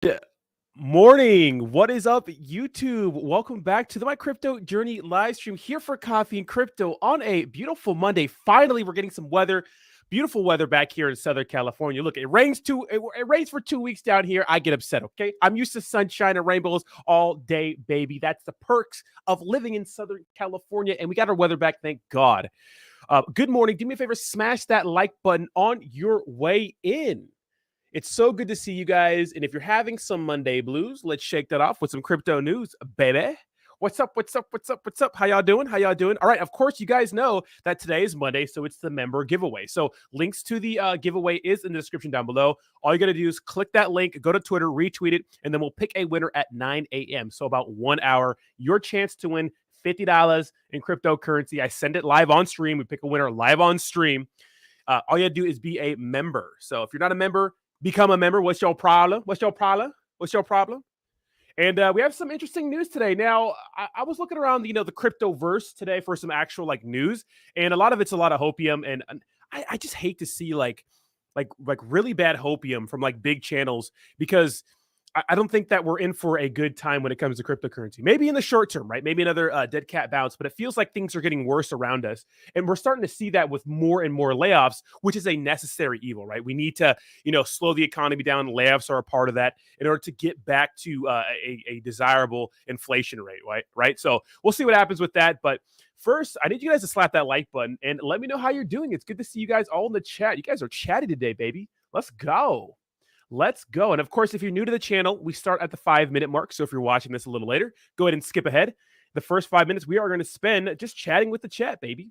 Good morning. What is up, YouTube? Welcome back to the My Crypto Journey live stream here for Coffee and Crypto on a beautiful Monday. Finally, we're getting some weather, beautiful weather back here in Southern California. Look, it rains for 2 weeks down here. I get upset, okay? I'm used to sunshine and rainbows all day, baby. That's the perks of living in Southern California, and we got our weather back, thank God. Good morning. Do me a favor, smash that like button on your way in. It's so good to see you guys. And if you're having some Monday blues, let's shake that off with some crypto news, baby. What's up? What's up? What's up? What's up? How y'all doing? How y'all doing? All right. Of course, you guys know that today is Monday, so it's the member giveaway. So links to the giveaway is in the description down below. All you got to do is click that link, go to Twitter, retweet it, and then we'll pick a winner at 9 a.m. So about 1 hour, your chance to win $50 in cryptocurrency. I send it live on stream. We pick a winner live on stream. All you got to do is be a member. So if you're not a member, become a member. What's your problem? What's your problem? What's your problem? And we have some interesting news today. Now, I was looking around, the cryptoverse today for some actual news, and a lot of it's a lot of hopium, and I just hate to see like really bad hopium from big channels because I don't think that we're in for a good time when it comes to cryptocurrency. Maybe in the short term, right? Maybe another dead cat bounce, but it feels like things are getting worse around us. And we're starting to see that with more and more layoffs, which is a necessary evil, right? We need to, slow the economy down. Layoffs are a part of that in order to get back to a desirable inflation rate, right? So we'll see what happens with that. But first, I need you guys to slap that like button and let me know how you're doing. It's good to see you guys all in the chat. You guys are chatty today, baby. Let's go. Let's go. And of course, if you're new to the channel, we start at the 5-minute mark. So if you're watching this a little later, go ahead and skip ahead. The first 5 minutes we are going to spend just chatting with the chat, baby.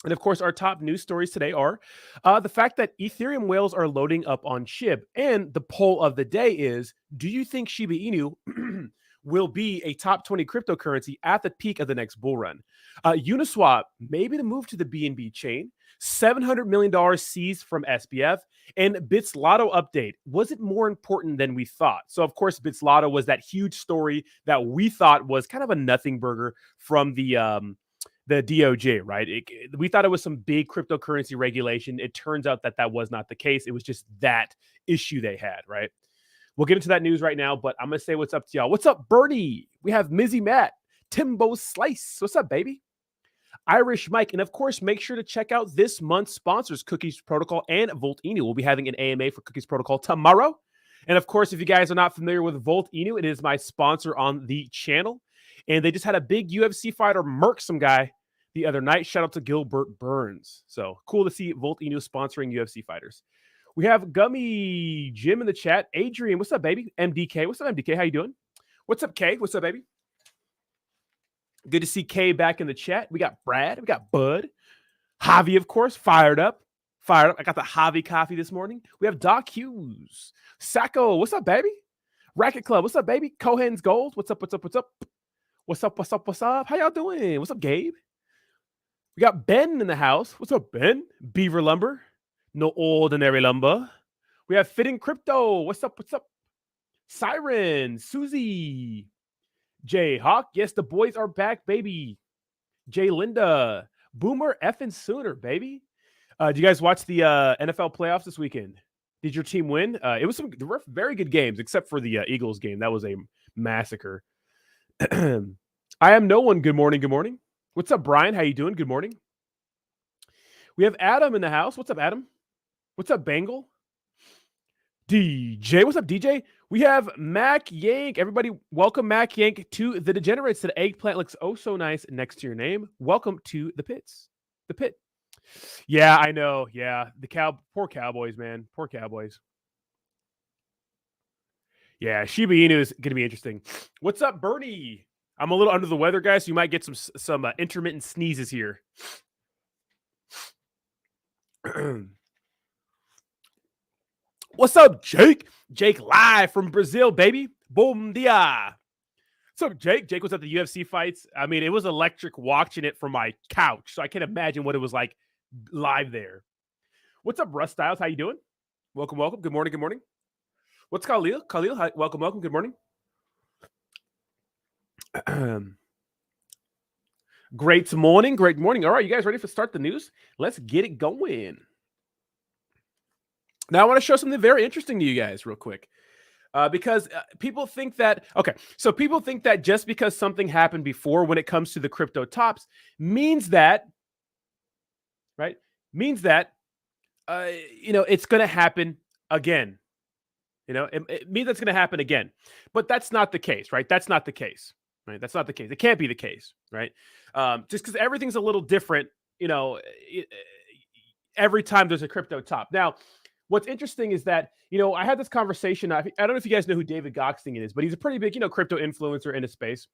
And of course, our top news stories today are the fact that Ethereum whales are loading up on SHIB. And the poll of the day is, do you think Shiba Inu will be a top 20 cryptocurrency at the peak of the next bull run? Uniswap, maybe to move to the BNB chain. $700 million seized from SBF, and Bitzlato update. Was it more important than we thought? So, of course, Bitzlato was that huge story that we thought was kind of a nothing burger from the DOJ, right? We thought it was some big cryptocurrency regulation. It turns out that that was not the case. It was just that issue they had, right? We'll get into that news right now, but I'm going to say what's up to y'all. What's up, Bernie? We have Mizzy Matt, Timbo Slice. What's up, baby? Irish Mike, and of course, make sure to check out this month's sponsors, Cookies Protocol and Volt Inu. We'll be having an AMA for Cookies Protocol tomorrow. And of course, if you guys are not familiar with Volt Inu, it is my sponsor on the channel. And they just had a big UFC fighter murk some guy the other night. Shout out to Gilbert Burns. So cool to see Volt Inu sponsoring UFC fighters. We have Gummy Jim in the chat. Adrian, what's up, baby? MDK, what's up, MDK? How you doing? What's up, K? What's up, baby? Good to see Kay back in the chat. We got Brad. We got Bud. Javi, of course, fired up. I got the Javi coffee this morning. We have Doc Hughes. Sacco, what's up, baby? Racket Club, what's up, baby? Cohen's Gold, what's up, what's up, what's up? What's up, what's up, what's up? How y'all doing? What's up, Gabe? We got Ben in the house. What's up, Ben? Beaver Lumber. No ordinary lumber. We have Fitting Crypto. What's up, what's up? Siren. Susie. Jay Hawk, yes, the boys are back, baby. Jay Linda, Boomer effing Sooner, baby. Did you guys watch the NFL playoffs this weekend? Did your team win? There were very good games, except for the Eagles game. That was a massacre. I am no one. Good morning. Good morning. What's up, Brian? How you doing? Good morning. We have Adam in the house. What's up, Adam? What's up, Bangle? DJ, what's up, DJ? We have Mac Yank. Everybody, welcome Mac Yank to the Degenerates. The eggplant looks oh so nice next to your name. Welcome to the pits. The pit. Yeah, I know. Yeah, poor Cowboys, man. Poor Cowboys. Yeah, Shiba Inu is going to be interesting. What's up, Bernie? I'm a little under the weather, guys, so you might get some intermittent sneezes here. What's up, Jake? Jake live from Brazil, baby. Bom dia. What's up, Jake? Jake was at the UFC fights. I mean, it was electric watching it from my couch, so I can't imagine what it was like live there. What's up, Russ Styles? How you doing? Welcome, welcome. Good morning, good morning. What's Khalil? Khalil, hi, welcome, welcome. Good morning. Great morning, great morning. All right, you guys ready for start the news? Let's get it going. Now, I want to show something very interesting to you guys real quick. Because people think that, okay, so people think that just because something happened before when it comes to the crypto tops means that, right? Means that, it's going to happen again. It means that's going to happen again. But that's not the case, right? That's not the case, right? That's not the case. It can't be the case, right? Just because everything's a little different, every time there's a crypto top. Now, what's interesting is that, I had this conversation. I don't know if you guys know who David Goxting is, but he's a pretty big, crypto influencer in the space.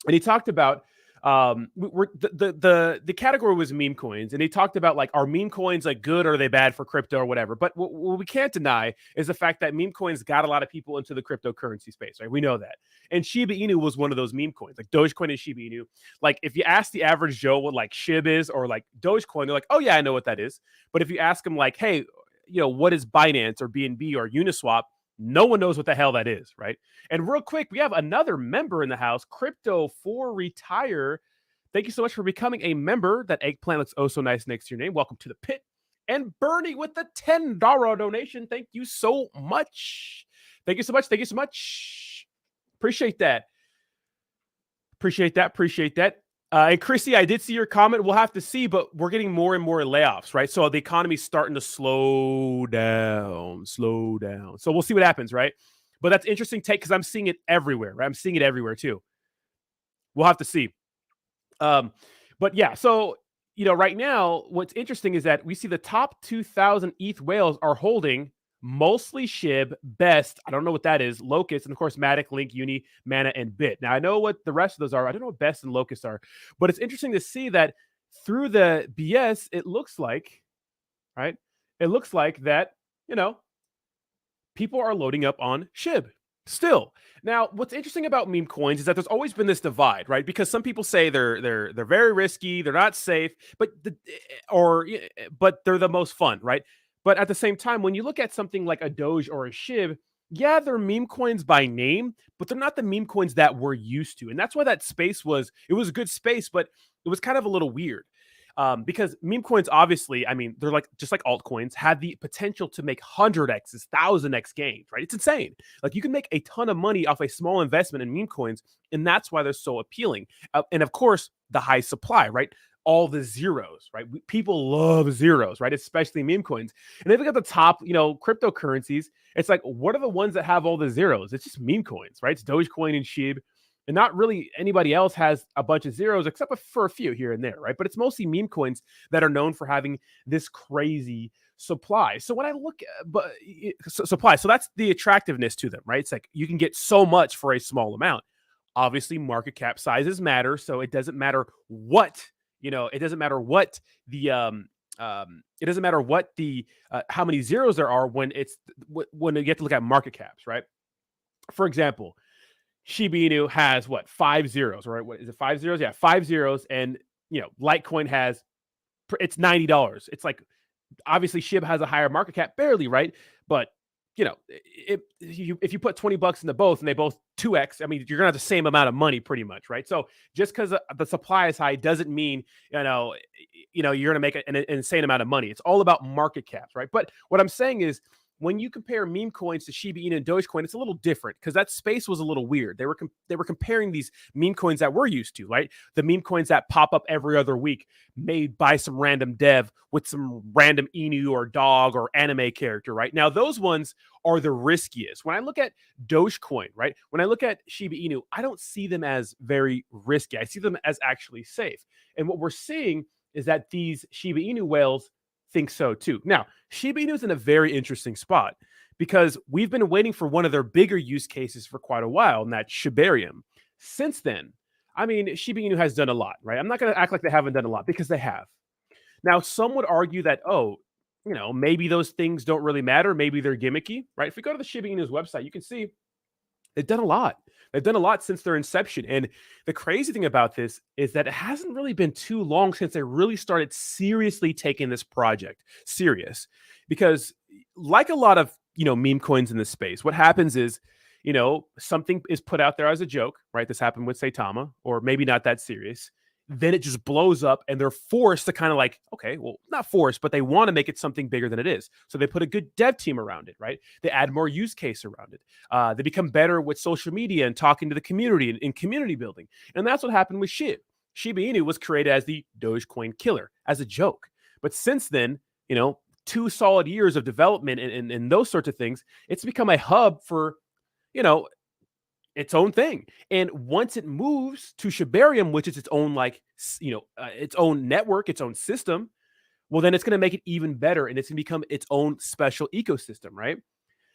And he talked about the category was meme coins, and he talked about, like, are meme coins like good or are they bad for crypto or whatever. But what we can't deny is the fact that meme coins got a lot of people into the cryptocurrency space, right? We know that. And Shiba Inu was one of those meme coins, like Dogecoin and Shiba Inu. Like, if you ask the average Joe what like SHIB is or like Dogecoin, they're like, oh yeah, I know what that is. But if you ask them like, hey, what is Binance or BNB or Uniswap? No one knows what the hell that is, right? And real quick, we have another member in the house, Crypto for Retire. Thank you so much for becoming a member. That eggplant looks oh so nice next to your name. Welcome to the pit. And Bernie with the $10 donation. Thank you so much. Thank you so much. Thank you so much. Appreciate that. Appreciate that. And Chrissy, I did see your comment. We'll have to see, but we're getting more and more layoffs, right? So the economy's starting to slow down. So we'll see what happens, right? But that's interesting take because I'm seeing it everywhere, right? I'm seeing it everywhere too. We'll have to see. But yeah, so, right now, what's interesting is that we see the top 2,000 ETH whales are holding mostly SHIB, Best, I don't know what that is, Locust, and of course Matic, Link, Uni, Mana, and Bit. Now I know what the rest of those are. I don't know what Best and Locust are, but it's interesting to see that through the BS, it looks like, right? It looks like that, people are loading up on SHIB still. Now, what's interesting about meme coins is that there's always been this divide, right? Because some people say they're very risky, they're not safe, but they're the most fun, right? But at the same time, when you look at something like a Doge or a SHIB, yeah, they're meme coins by name, but they're not the meme coins that we're used to. And that's why that space was a good space, but it was kind of a little weird. Because meme coins, obviously, I mean, they're like just like altcoins, had the potential to make 100x's, 1000x gains, right? It's insane. Like, you can make a ton of money off a small investment in meme coins, and that's why they're so appealing. And of course, the high supply, right? All the zeros, right? People love zeros, right? Especially meme coins. And if you look at the top, cryptocurrencies, it's like, what are the ones that have all the zeros? It's just meme coins, right? It's Dogecoin and SHIB. And not really anybody else has a bunch of zeros except for a few here and there, right? But it's mostly meme coins that are known for having this crazy supply. So when I look at supply, so that's the attractiveness to them, right? It's like you can get so much for a small amount. Obviously, market cap sizes matter, so it doesn't matter what, it doesn't matter what the it doesn't matter what the how many zeros there are when you get to look at market caps, right? For example, Shiba Inu has 5 zeros, right? What is it? 5 zeros? Yeah, 5 zeros. And, Litecoin has, it's $90. It's like, obviously SHIB has a higher market cap, barely, right? But, if you put $20 into both and they both 2x, I mean, you're gonna have the same amount of money pretty much, right? So just because the supply is high doesn't mean, you're gonna make an insane amount of money. It's all about market caps, right? But what I'm saying is, when you compare meme coins to Shiba Inu and Dogecoin, it's a little different because that space was a little weird. They were comparing these meme coins that we're used to, right? The meme coins that pop up every other week, made by some random dev with some random Inu or dog or anime character, right? Now, those ones are the riskiest. When I look at Dogecoin, right? When I look at Shiba Inu, I don't see them as very risky. I see them as actually safe. And what we're seeing is that these Shiba Inu whales think so too. Now, Shiba Inu is in a very interesting spot because we've been waiting for one of their bigger use cases for quite a while, and that's Shibarium. Since then, I mean, Shiba Inu has done a lot, right? I'm not going to act like they haven't done a lot because they have. Now, some would argue that, maybe those things don't really matter. Maybe they're gimmicky, right? If we go to the Shiba Inu's website, you can see they've done a lot. They've done a lot since their inception. And the crazy thing about this is that it hasn't really been too long since they really started seriously taking this project serious. Because like a lot of, meme coins in this space, what happens is, something is put out there as a joke, right? This happened with Saitama, or maybe not that serious. then it just blows up and they're forced to kind of like, okay, well, not forced, but they want to make it something bigger than it is. So they put a good dev team around it, right? They add more use case around it. They become better with social media and talking to the community and community building. And that's what happened with SHIB. Shiba Inu was created as the Dogecoin killer, as a joke. But since then, 2 solid years of development and those sorts of things, it's become a hub for, its own thing. And once it moves to Shibarium, which is its own, its own network, its own system, well, then it's going to make it even better. And it's going to become its own special ecosystem, right?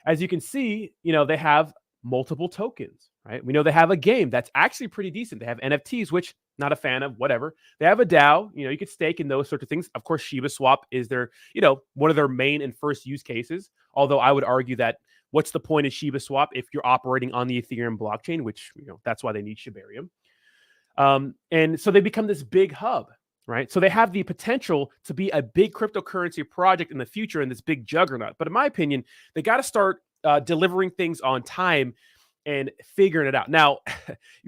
As you can see, they have multiple tokens, right? We know they have a game that's actually pretty decent. They have NFTs, which not a fan of, whatever. They have a DAO, you could stake in those sorts of things. Of course, Shiba Swap is their, one of their main and first use cases. Although I would argue that what's the point of Shiba Swap if you're operating on the Ethereum blockchain, which, that's why they need Shibarium. And so they become this big hub, right? So they have the potential to be a big cryptocurrency project in the future and this big juggernaut. But in my opinion, they got to start delivering things on time and figuring it out. Now,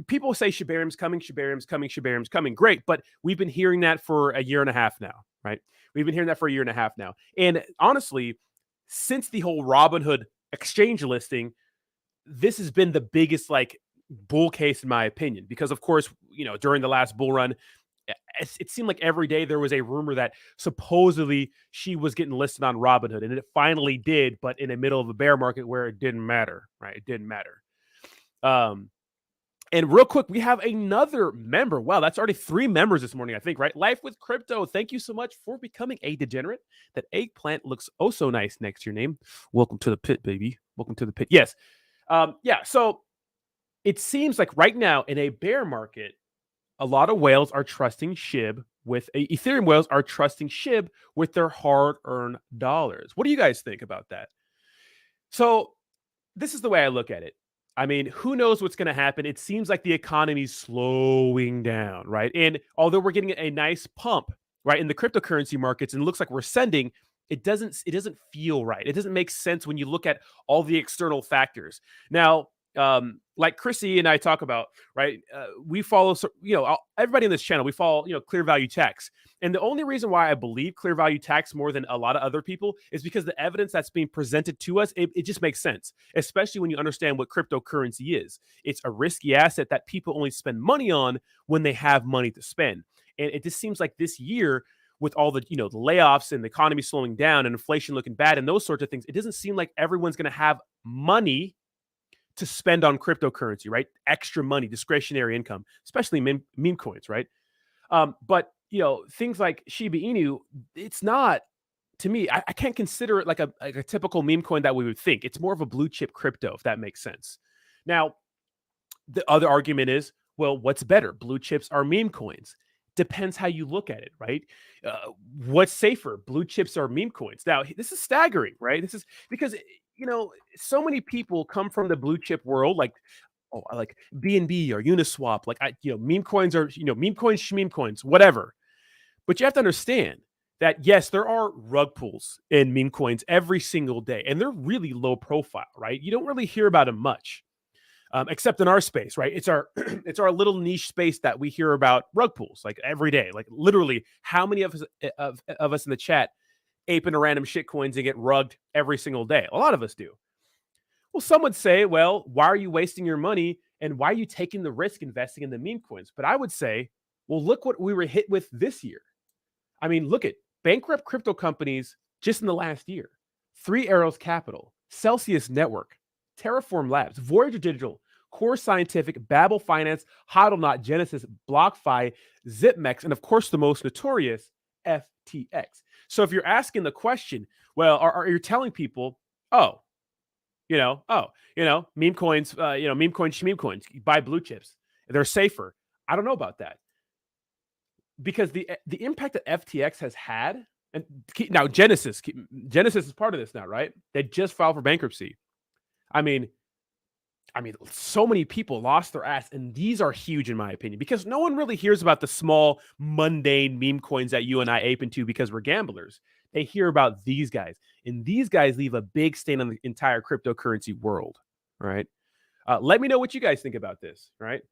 people say Shibarium's coming, Shibarium's coming, Shibarium's coming. Great, but we've been hearing that for a year and a half now, right? We've been hearing that for a year and a half now. And honestly, since the whole Robinhood exchange listing, this has been the biggest bull case in my opinion, because of course, during the last bull run, it seemed like every day there was a rumor that supposedly she was getting listed on Robinhood, and it finally did, but in the middle of a bear market where it didn't matter, right? It didn't matter. And real quick, we have another member. Wow, that's already 3 members this morning, I think, right? Life with Crypto. Thank you so much for becoming a degenerate. That eggplant looks oh so nice next to your name. Welcome to the pit, baby. Welcome to the pit. Yes. So it seems like right now in a bear market, a lot of whales are trusting SHIB Ethereum whales are trusting SHIB with their hard-earned dollars. What do you guys think about that? So this is the way I look at it. I mean, who knows what's going to happen? It seems like the economy's slowing down, right? And although we're getting a nice pump, right, in the cryptocurrency markets, and it looks like we're sending, it doesn't feel right. It doesn't make sense when you look at all the external factors. Now, like Chrissy and I talk about, right? We follow, everybody in this channel, we follow, Clear Value Tax. And the only reason why I believe Clear Value Tax more than a lot of other people is because the evidence that's being presented to us, it just makes sense, especially when you understand what cryptocurrency is. It's a risky asset that people only spend money on when they have money to spend. And it just seems like this year, with all the, the layoffs and the economy slowing down and inflation looking bad and those sorts of things, it doesn't seem like everyone's going to have money to spend on cryptocurrency, right? Extra money, discretionary income, especially meme coins, right? But things like Shiba Inu, it's not, to me, I can't consider it like a typical meme coin that we would think. It's more of a blue chip crypto, if that makes sense. Now, the other argument is, well, what's better? Blue chips are meme coins. Depends how you look at it, right? What's safer? Blue chips or meme coins? Now, this is staggering, right? This is because, so many people come from the blue chip world, like BNB or Uniswap, meme coins are, meme coins, shmeme coins, whatever. But you have to understand that, yes, there are rug pulls in meme coins every single day, and they're really low profile, right? You don't really hear about them much. Except in our space, right? It's our it's our little niche space that we hear about rug pulls like every day. Like literally, how many of us in the chat ape into random shit coins and get rugged every single day? A lot of us do. Well, some would say, well, why are you wasting your money and why are you taking the risk investing in the meme coins? But I would say, well, look what we were hit with this year. I mean, look at bankrupt crypto companies just in the last year: Three Arrows Capital, Celsius Network, Terraform Labs, Voyager Digital, Core Scientific, Babel Finance, Hodlnaut, Genesis, BlockFi, ZipMex, and of course the most notorious FTX. So if you're asking the question, well, are you telling people, meme coins, meme coins, shmeme coins, buy blue chips, they're safer? I don't know about that, because the impact that FTX has had, and now Genesis is part of this now, right? They just filed for bankruptcy. I mean, so many people lost their ass, and these are huge in my opinion, because no one really hears about the small, mundane meme coins that you and I ape into because we're gamblers. They hear about these guys, and these guys leave a big stain on the entire cryptocurrency world, right? Let me know what you guys think about this, right?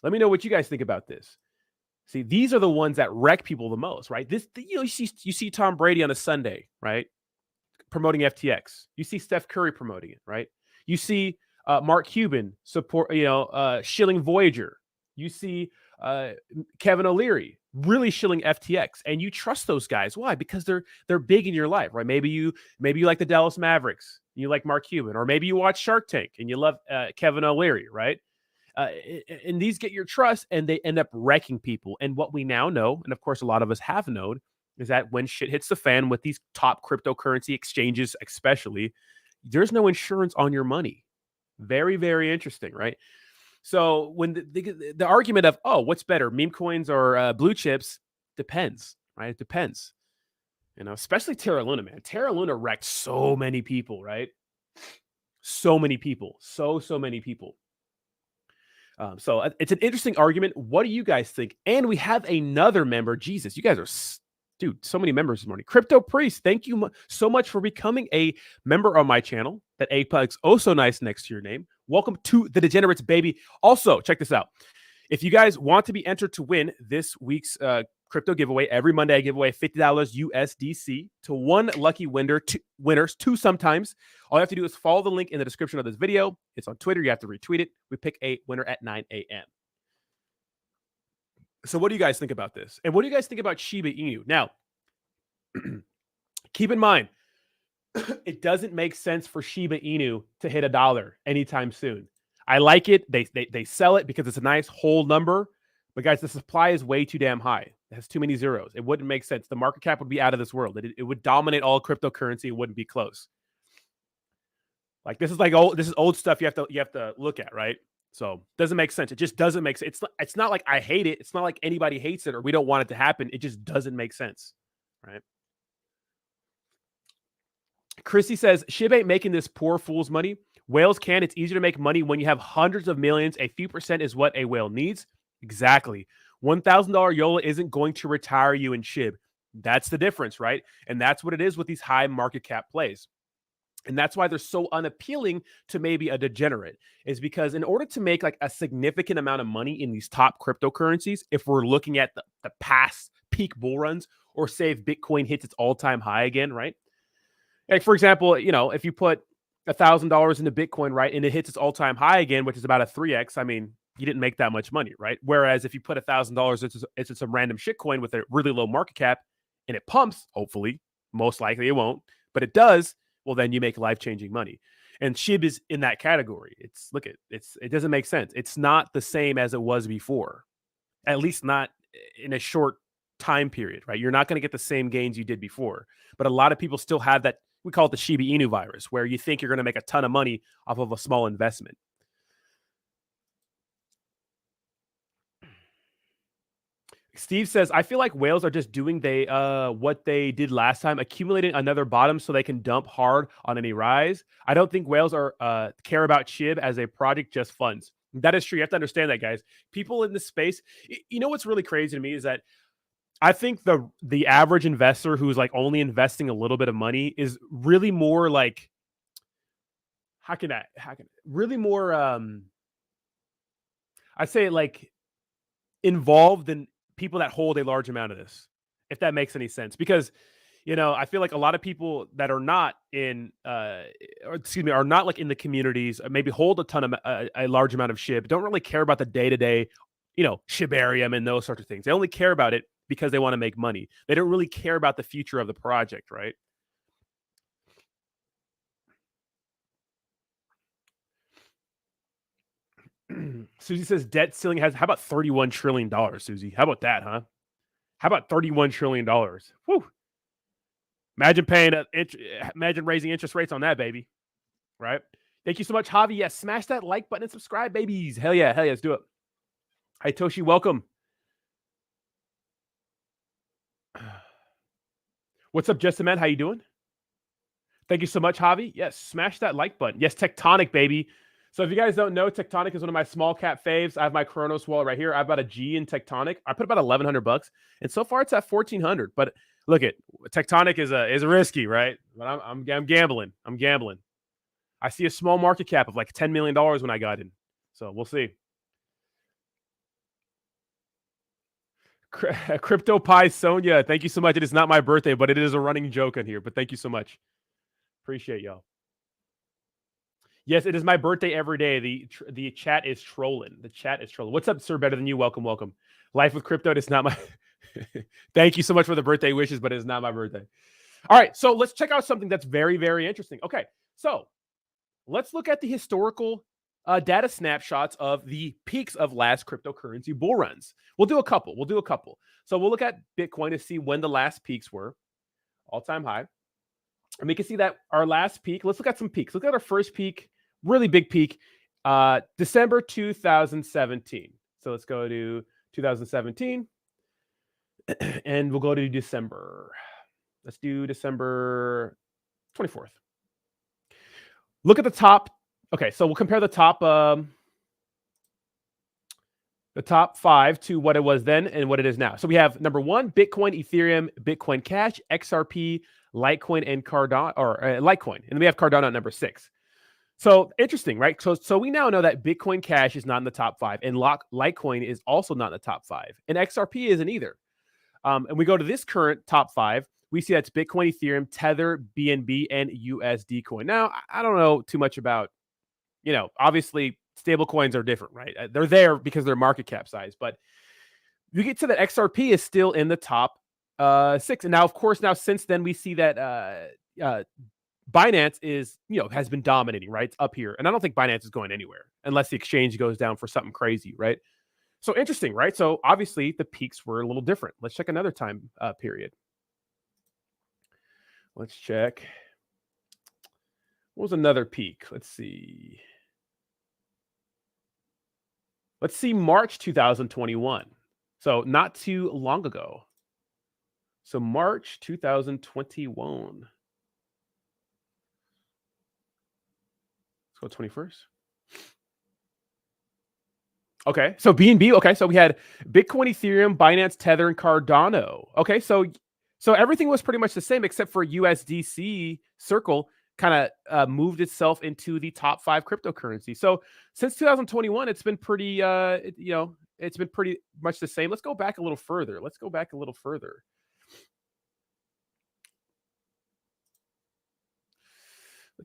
Let me know what you guys think about this. See, these are the ones that wreck people the most, right? You see Tom Brady on a Sunday, right, promoting FTX. You see Steph Curry promoting it, right? You see Mark Cuban shilling Voyager. You see Kevin O'Leary really shilling FTX, and you trust those guys. Why? Because they're big in your life, right? Maybe you like the Dallas Mavericks, you like Mark Cuban, or maybe you watch Shark Tank and you love Kevin O'Leary, right? And these get your trust, and they end up wrecking people. And what we now know, and of course a lot of us have known, is that when shit hits the fan with these top cryptocurrency exchanges, especially, there's no insurance on your money. Very, very interesting, right? So when the argument of, oh, what's better, meme coins or blue chips, depends, right? It depends. Especially Terra Luna, man. Terra Luna wrecked so many people, right? So many people. So many people. So it's an interesting argument. What do you guys think? And we have another member. Jesus, you guys are, dude, so many members this morning. Crypto Priest, thank you so much for becoming a member on my channel. That Apex, oh so nice next to your name. Welcome to the Degenerates, baby. Also, check this out. If you guys want to be entered to win this week's crypto giveaway, every Monday I give away $50 USDC to one lucky winner, two sometimes. All you have to do is follow the link in the description of this video. It's on Twitter. You have to retweet it. We pick a winner at 9 a.m. So what do you guys think about this? And what do you guys think about Shiba Inu? Now, keep in mind, it doesn't make sense for Shiba Inu to hit $1 anytime soon. I like it. They sell it because it's a nice whole number. But guys, the supply is way too damn high. It has too many zeros. It wouldn't make sense. The market cap would be out of this world. It would dominate all cryptocurrency. It wouldn't be close. Like this is old stuff you have to look at, right? So doesn't make sense. It just doesn't make sense. It's not like I hate it. It's not like anybody hates it or we don't want it to happen. It just doesn't make sense, right? Chrissy says, SHIB ain't making this poor fool's money. Whales can. It's easier to make money when you have hundreds of millions. A few percent is what a whale needs. Exactly. $1,000 YOLA isn't going to retire you in SHIB. That's the difference, right? And that's what it is with these high market cap plays. And that's why they're so unappealing to maybe a degenerate, is because in order to make like a significant amount of money in these top cryptocurrencies, if we're looking at the past peak bull runs, or say if Bitcoin hits its all-time high again, right? Like for example, if you put $1,000 into Bitcoin, right, and it hits its all-time high again, which is about a 3x, I mean, you didn't make that much money, right? Whereas if you put $1,000 into some random shitcoin with a really low market cap and it pumps, hopefully, most likely it won't, but it does, well, then you make life-changing money. And SHIB is in that category. It doesn't make sense. It's not the same as it was before, at least not in a short time period, right? You're not going to get the same gains you did before. But a lot of people still have that, we call it the Shiba Inu virus, where you think you're going to make a ton of money off of a small investment. Steve says, I feel like whales are just doing what they did last time, accumulating another bottom so they can dump hard on any rise. I don't think whales are care about SHIB as a project, just funds. That is true. You have to understand that, guys. People in this space, you know what's really crazy to me is that I think the average investor who's like only investing a little bit of money is really more like, really more I'd say like involved in people that hold a large amount of this, if that makes any sense. Because, I feel like a lot of people that are not are not like in the communities, maybe hold a large amount of SHIB, don't really care about the day-to-day, SHIBarium and those sorts of things. They only care about it because they want to make money. They don't really care about the future of the project, right? Susie says debt ceiling how about $31 trillion, Susie? How about that, huh? How about $31 trillion? Whew. Imagine raising interest rates on that, baby. Right? Thank you so much, Javi. Yes, smash that like button and subscribe, babies. Hell yeah, let's do it. Hi, Toshi, welcome. What's up, Justin Man? How you doing? Thank you so much, Javi. Yes, smash that like button. Yes, Tectonic, baby. So if you guys don't know, Tectonic is one of my small cap faves. I have my Kronos wallet right here. I have about a G in Tectonic. I put about $1,100, and so far it's at $1,400. But look, Tectonic is risky, right? But I'm gambling. I'm gambling. I see a small market cap of like $10 million when I got in, so we'll see. Crypto Pie Sonia, thank you so much. It is not my birthday, but it is a running joke on here. But thank you so much. Appreciate y'all. Yes, it is my birthday every day. The chat is trolling. The chat is trolling. What's up, sir? Better than you. Welcome, welcome. Life with crypto. It's not my. Thank you so much for the birthday wishes, but it's not my birthday. All right, so let's check out something that's very, very interesting. Okay, so let's look at the historical data snapshots of the peaks of last cryptocurrency bull runs. We'll do a couple. So we'll look at Bitcoin to see when the last peaks were, all-time high. And we can see that our last peak, let's look at some peaks. Look at our first peak, really big peak, December 2017. So let's go to 2017, and we'll go to December. Let's do December 24th. Look at the top. Okay, so we'll compare the top 5 to what it was then and what it is now. So we have number 1, Bitcoin, Ethereum, Bitcoin Cash, XRP, Litecoin, and Cardano, or Litecoin. And then we have Cardano at number 6. So interesting, right? So we now know that Bitcoin Cash is not in the top 5, and Litecoin is also not in the top 5, and XRP isn't either. And we go to this current top 5. We see that's Bitcoin, Ethereum, Tether, BNB, and USD coin. Now, I don't know too much about, obviously stable coins are different, right? They're there because they're market cap size, but you get to that XRP is still in the top 6. And now, of course, since then we see that Binance is, has been dominating, right? It's up here. And I don't think Binance is going anywhere unless the exchange goes down for something crazy, right? So interesting, right? So obviously the peaks were a little different. Let's check another time period. Let's check. What was another peak? Let's see. Let's see March 2021. So not too long ago. So March 2021. Let's go 21st. Okay, so BNB. Okay, so we had Bitcoin, Ethereum, Binance, Tether, and Cardano. Okay, so everything was pretty much the same except for USDC Circle kind of moved itself into the top 5 cryptocurrency. So since 2021, it's been pretty, it's been pretty much the same. Let's go back a little further. Let's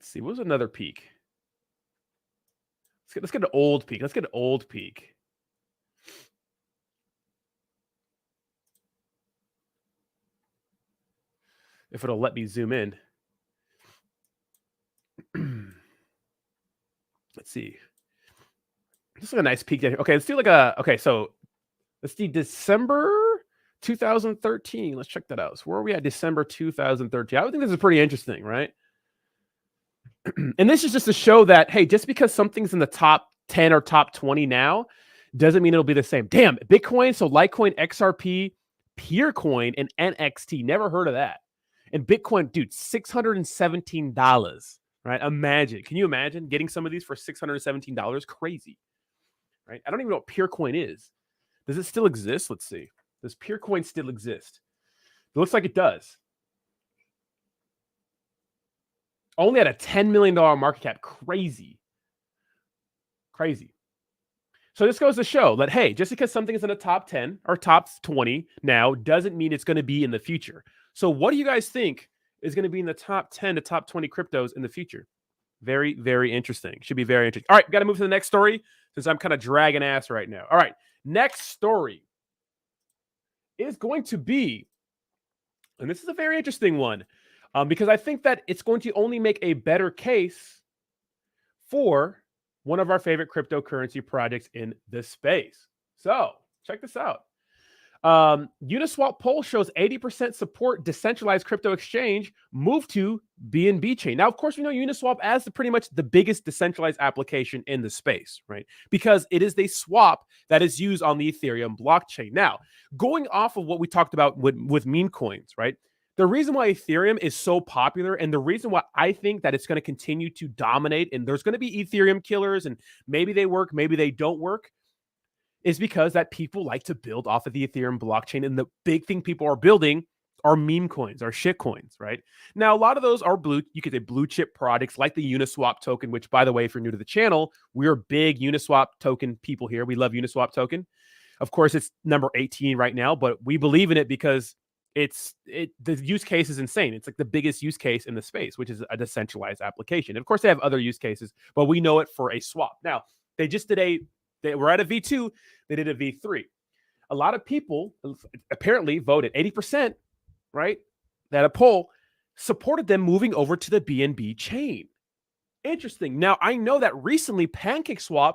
see. What was another peak? Let's get an old peak. If it'll let me zoom in. Let's see. This is a nice peak. Okay, let's do so let's do December 2013. Let's check that out. So where are we at December 2013? I would think this is pretty interesting, right? And this is just to show that, hey, just because something's in the top 10 or top 20 now, doesn't mean it'll be the same. Damn, Bitcoin, so Litecoin, XRP, Peercoin, and NXT. Never heard of that. And Bitcoin, dude, $617, right? Imagine. Can you imagine getting some of these for $617? Crazy, right? I don't even know what Peercoin is. Does it still exist? Let's see. Does Peercoin still exist? It looks like it does. Only at a $10 million market cap. Crazy. So this goes to show that, hey, just because something is in the top 10 or top 20 now doesn't mean it's going to be in the future. So what do you guys think is going to be in the top 10 to top 20 cryptos in the future? Very, very interesting. Should be very interesting. All right, got to move to the next story since I'm kind of dragging ass right now. All right, next story is going to be, and this is a very interesting one, because I think that it's going to only make a better case for one of our favorite cryptocurrency projects in this space. So check this out. Uniswap poll shows 80% support decentralized crypto exchange move to BNB chain. Now, of course, we know Uniswap as pretty much the biggest decentralized application in the space, right? Because it is the swap that is used on the Ethereum blockchain. Now, going off of what we talked about with meme coins, right? The reason why Ethereum is so popular and the reason why I think that it's going to continue to dominate and there's going to be Ethereum killers and maybe they work, maybe they don't work, is because that people like to build off of the Ethereum blockchain. And the big thing people are building are meme coins, are shit coins, right? Now, a lot of those are you could say blue chip products like the Uniswap token, which, by the way, if you're new to the channel, we're big Uniswap token people here. We love Uniswap token. Of course, it's number 18 right now, but we believe in it because the use case is insane. It's like the biggest use case in the space, which is a decentralized application. And of course, they have other use cases, but we know it for a swap. Now, they were at a V2, they did a V3. A lot of people apparently voted 80%, right? That a poll supported them moving over to the BNB chain. Interesting. Now, I know that recently PancakeSwap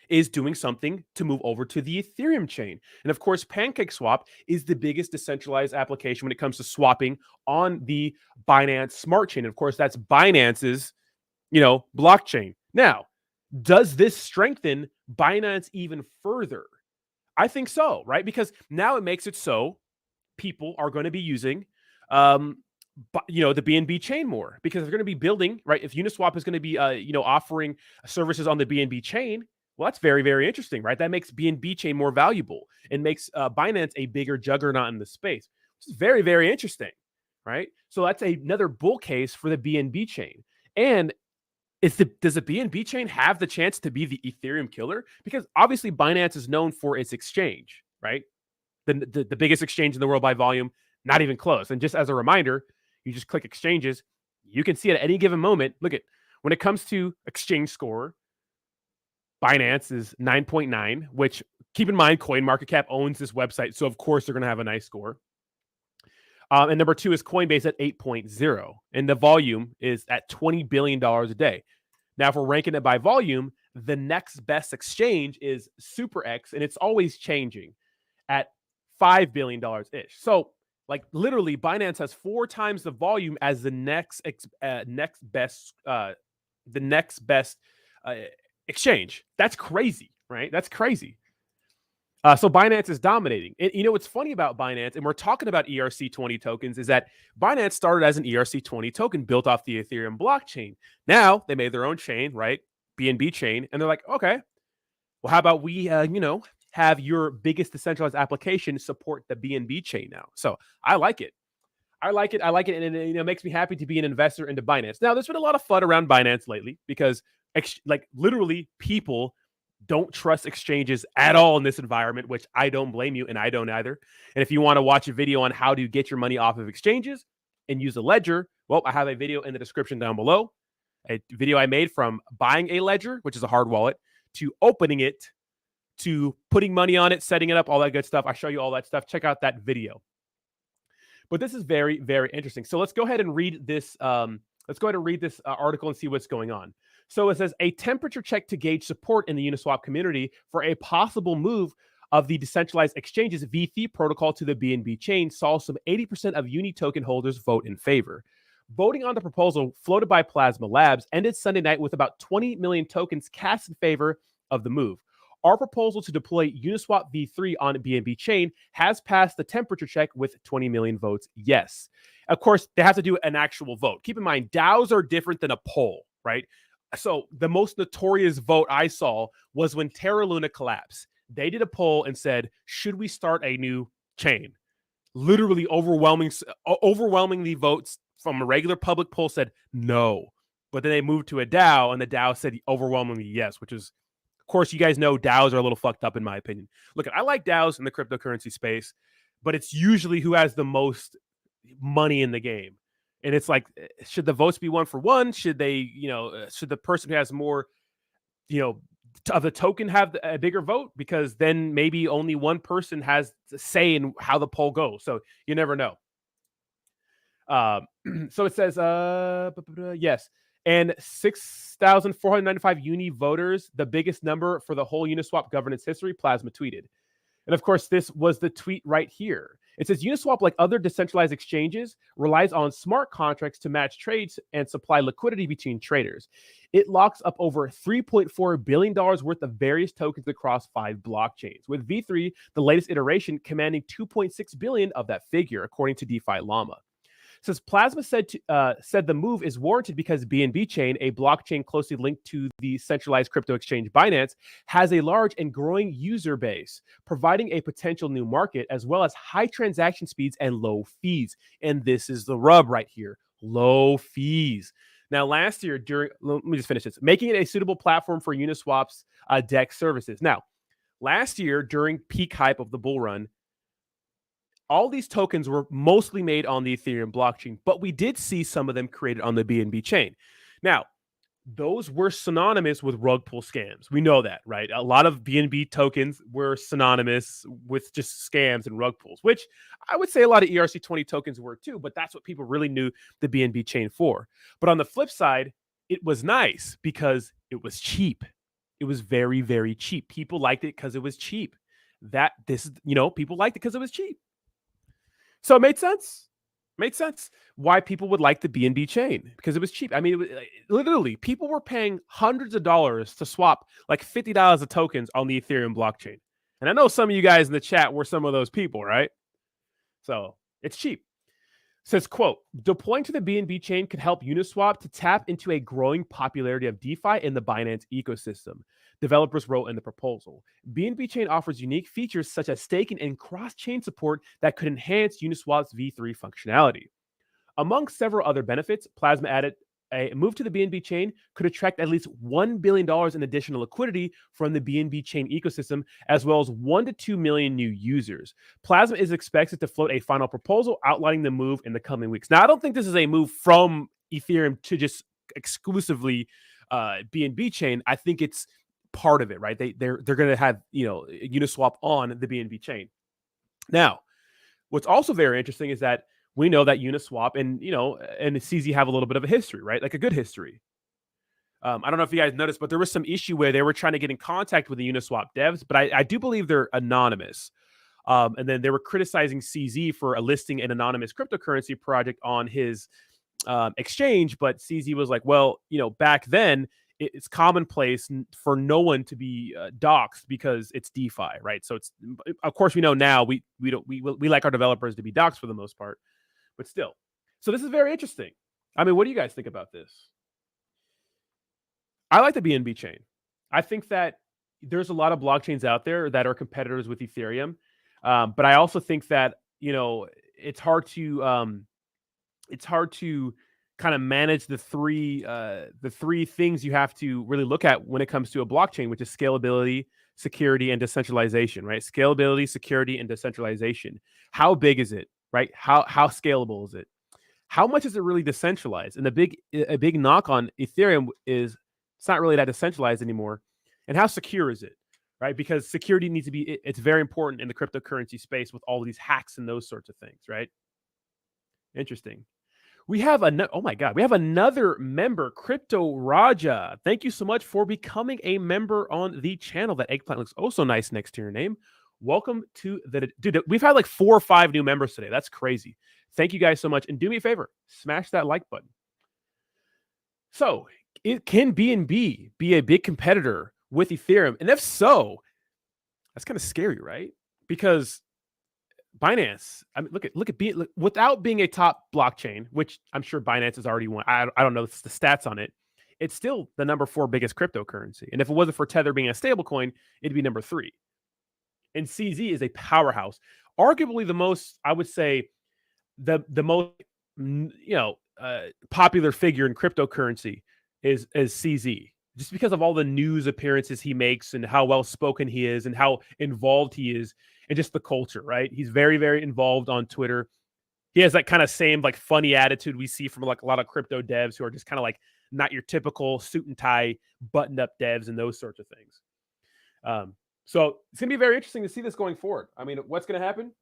is doing something to move over to the Ethereum chain. And of course, PancakeSwap is the biggest decentralized application when it comes to swapping on the Binance Smart Chain. Of course, that's Binance's, blockchain. Now, does this strengthen Binance even further? I think so, right? Because now it makes it so people are going to be using the BNB chain more, because they're going to be building, right? If Uniswap is going to be offering services on the BNB chain, well, that's very, very interesting, right? That makes BNB chain more valuable and makes Binance a bigger juggernaut in the space, which is very, very interesting, right? So that's another bull case for the BNB chain. And does the BNB chain have the chance to be the Ethereum killer? Because obviously Binance is known for its exchange, right? The biggest exchange in the world by volume, not even close. And just as a reminder, you just click exchanges, you can see at any given moment, look at, when it comes to exchange score, Binance is 9.9, which, keep in mind, CoinMarketCap owns this website, so of course they're going to have a nice score. And number 2 is Coinbase at 8.0, and the volume is at $20 billion a day. Now, if we're ranking it by volume, the next best exchange is SuperX, and it's always changing at $5 billion-ish. So, like, literally, Binance has 4 times the volume as the next best exchange. That's crazy, right? That's crazy. So Binance is dominating. And what's funny about Binance, and we're talking about ERC20 tokens, is that Binance started as an ERC20 token built off the Ethereum blockchain. Now they made their own chain, right? BNB chain. And they're like, okay, well, how about we, have your biggest decentralized application support the BNB chain now? So I like it. And it makes me happy to be an investor into Binance. Now, there's been a lot of FUD around Binance lately because, literally, people don't trust exchanges at all in this environment, which I don't blame you, and I don't either. And if you want to watch a video on how to get your money off of exchanges and use a ledger, well, I have a video in the description down below, a video I made from buying a ledger, which is a hard wallet, to opening it, to putting money on it, setting it up, all that good stuff. I show you all that stuff. Check out that video. But this is very, very interesting. So let's go ahead and read this. Article and see what's going on. So it says, a temperature check to gauge support in the Uniswap community for a possible move of the decentralized exchange's V3 protocol to the BNB chain saw some 80% of Uni token holders vote in favor. Voting on the proposal floated by Plasma Labs ended Sunday night with about 20 million tokens cast in favor of the move. Our proposal to deploy Uniswap V3 on BNB chain has passed the temperature check with 20 million votes. Yes. Of course, they have to do an actual vote. Keep in mind, DAOs are different than a poll, right? So the most notorious vote I saw was when Terra Luna collapsed. They did a poll and said, should we start a new chain? Literally overwhelmingly votes from a regular public poll said no. But then they moved to a DAO, and the DAO said overwhelmingly yes, which is, of course, you guys know DAOs are a little fucked up in my opinion. Look, I like DAOs in the cryptocurrency space, but it's usually who has the most money in the game. And it's like, should the votes be 1 for 1? Should they, should the person who has more, of the token have a bigger vote? Because then maybe only one person has a say in how the poll goes. So you never know. So it says, yes. And 6,495 Uni voters, the biggest number for the whole Uniswap governance history, Plasma tweeted. And of course, this was the tweet right here. It says, Uniswap, like other decentralized exchanges, relies on smart contracts to match trades and supply liquidity between traders. It locks up over $3.4 billion worth of various tokens across 5 blockchains, with V3, the latest iteration, commanding $2.6 billion of that figure, according to DeFi Llama. Says Plasma said the move is warranted because BNB chain, a blockchain closely linked to the centralized crypto exchange Binance, has a large and growing user base, providing a potential new market as well as high transaction speeds and low fees. And this is the rub right here: low fees. Now, last year let me just finish this, making it a suitable platform for Uniswap's DEX services. Now, Last year, during peak hype of the bull run, all these tokens were mostly made on the Ethereum blockchain, but we did see some of them created on the BNB chain. Now, those were synonymous with rug pull scams. We know that, right? A lot of BNB tokens were synonymous with just scams and rug pulls, which I would say a lot of ERC20 tokens were too, but that's what people really knew the BNB chain for. But on the flip side, it was nice because it was cheap. It was very, very cheap. People liked it because it was cheap. People liked it because it was cheap. So it made sense. Made sense why people would like the BNB chain because it was cheap. I mean, literally, people were paying hundreds of dollars to swap like $50 of tokens on the Ethereum blockchain. And I know some of you guys in the chat were some of those people, right? So it's cheap. Says, quote, deploying to the BNB chain could help Uniswap to tap into a growing popularity of DeFi in the Binance ecosystem. Developers wrote in the proposal. BNB chain offers unique features such as staking and cross-chain support that could enhance Uniswap's V3 functionality. Among several other benefits, Plasma added a move to the BNB chain could attract at least $1 billion in additional liquidity from the BNB chain ecosystem, as well as 1 to 2 million new users. Plasma is expected to float a final proposal outlining the move in the coming weeks. Now, I don't think this is a move from Ethereum to just exclusively BNB chain. I think it's part of it, right? They're going to have Uniswap on the BNB chain. Now, what's also very interesting is that we know that Uniswap and CZ have a little bit of a history, right? Like a good history. I don't know if you guys noticed, but there was some issue where they were trying to get in contact with the Uniswap devs, but I do believe they're anonymous. And then they were criticizing CZ for listing an anonymous cryptocurrency project on his exchange, but CZ was like, well, back then it's commonplace for no one to be doxxed because it's DeFi, right? So it's, of course, we know now we like our developers to be doxxed for the most part. But still, so this is very interesting. I mean, what do you guys think about this? I like the BNB chain. I think that there's a lot of blockchains out there that are competitors with Ethereum, but I also think that it's hard to kind of manage the three things you have to really look at when it comes to a blockchain, which is scalability, security, and decentralization. Right? Scalability, security, and decentralization. How big is it? Right? How scalable is it? How much is it really decentralized? And a big knock on Ethereum is it's not really that decentralized anymore. And how secure is it? Right? Because security needs to be, it's very important in the cryptocurrency space with all these hacks and those sorts of things, right? Interesting. We have another member, Crypto Raja. Thank you so much for becoming a member on the channel. That eggplant looks oh so nice next to your name. Welcome to dude. We've had like 4 or 5 new members today. That's crazy. Thank you guys so much. And do me a favor, smash that like button. So, can BNB be a big competitor with Ethereum? And if so, that's kind of scary, right? Because Binance, I mean, without being a top blockchain, which I'm sure Binance has already won. I don't know the stats on it. It's still the number 4 biggest cryptocurrency. And if it wasn't for Tether being a stablecoin, it'd be number 3. And CZ is a powerhouse, arguably the most, I would say, the most popular figure in cryptocurrency is CZ, just because of all the news appearances he makes and how well spoken he is and how involved he is and just the culture, right? He's very, very involved on Twitter. He has that kind of same like funny attitude we see from like a lot of crypto devs who are just kind of like not your typical suit and tie buttoned up devs and those sorts of things. So it's going to be very interesting to see this going forward. I mean, what's going to happen?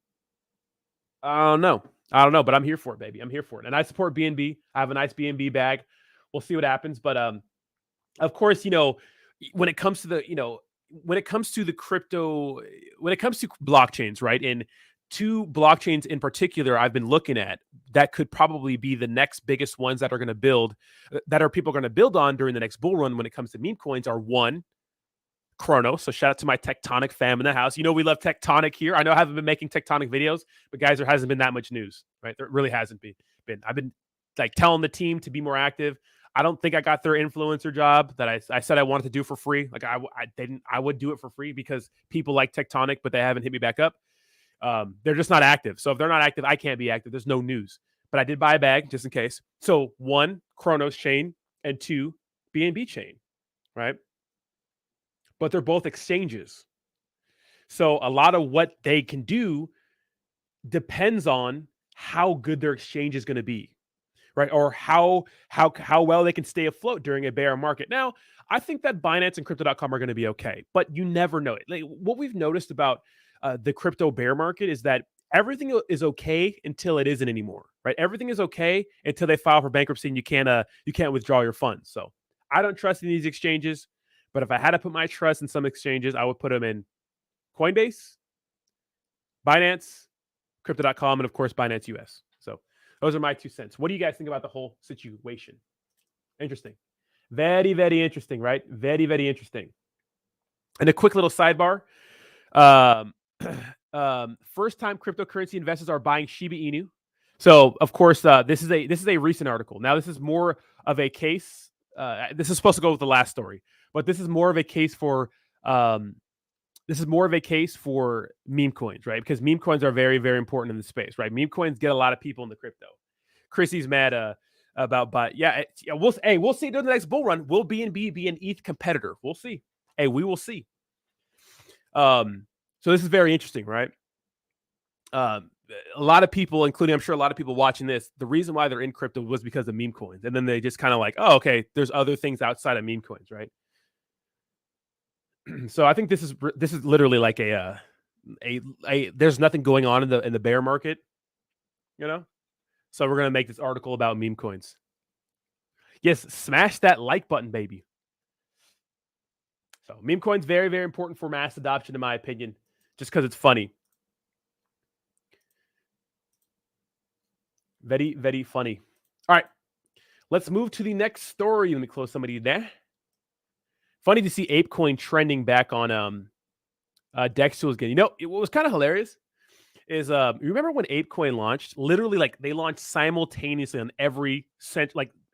I don't know, but I'm here for it, baby. I'm here for it. And I support BNB. I have a nice BNB bag. We'll see what happens. But of course, when it comes to the crypto, when it comes to blockchains, right? And 2 blockchains in particular I've been looking at that could probably be the next biggest ones that are going to build, that are people going to build on during the next bull run when it comes to meme coins are 1, Chronos. So shout out to my Tectonic fam in the house. We love Tectonic here. I know I haven't been making Tectonic videos, but guys, there hasn't been that much news, right? There really hasn't been. I've been like telling the team to be more active. I don't think I got their influencer job that I said I wanted to do for free. Like I would do it for free because people like Tectonic, but they haven't hit me back up. They're just not active. So if they're not active, I can't be active. There's no news, but I did buy a bag just in case. So 1, Chronos chain, and 2, BNB chain, right? But they're both exchanges. So a lot of what they can do depends on how good their exchange is going to be, right? Or how well they can stay afloat during a bear market. Now, I think that Binance and Crypto.com are going to be okay, but you never know it. Like, what we've noticed about the crypto bear market is that everything is okay until it isn't anymore, right? Everything is okay until they file for bankruptcy and you can't withdraw your funds. So I don't trust in these exchanges, but if I had to put my trust in some exchanges, I would put them in Coinbase, Binance, Crypto.com, and of course Binance US. So those are my 2 cents. What do you guys think about the whole situation? Interesting. Very, very interesting, right? Very, very interesting. And a quick little sidebar. First-time cryptocurrency investors are buying Shiba Inu. So, of course, this is a recent article. Now, this is more of a case. This is supposed to go with the last story, but this is more of a case for meme coins, right? Because meme coins are very, very important in the space, right? Meme coins get a lot of people in the crypto. Chrissy's mad about, but yeah, we'll see during the next bull run. Will BNB be an ETH competitor? We'll see. Hey, we will see. So this is very interesting, right? A lot of people, including I'm sure a lot of people watching this, the reason why they're in crypto was because of meme coins, and then they just kind of like, oh, okay, there's other things outside of meme coins, right? So I think this is literally like a there's nothing going on in the bear market, you know. So we're gonna make this article about meme coins. Yes, smash that like button, baby. So meme coins very, very important for mass adoption, in my opinion, just because it's funny. Very, very funny. All right, let's move to the next story. Let me close somebody there. Funny to see ApeCoin trending back on Dex tools again. You know, what was kind of hilarious is you remember when ApeCoin launched? Literally, like they launched simultaneously on every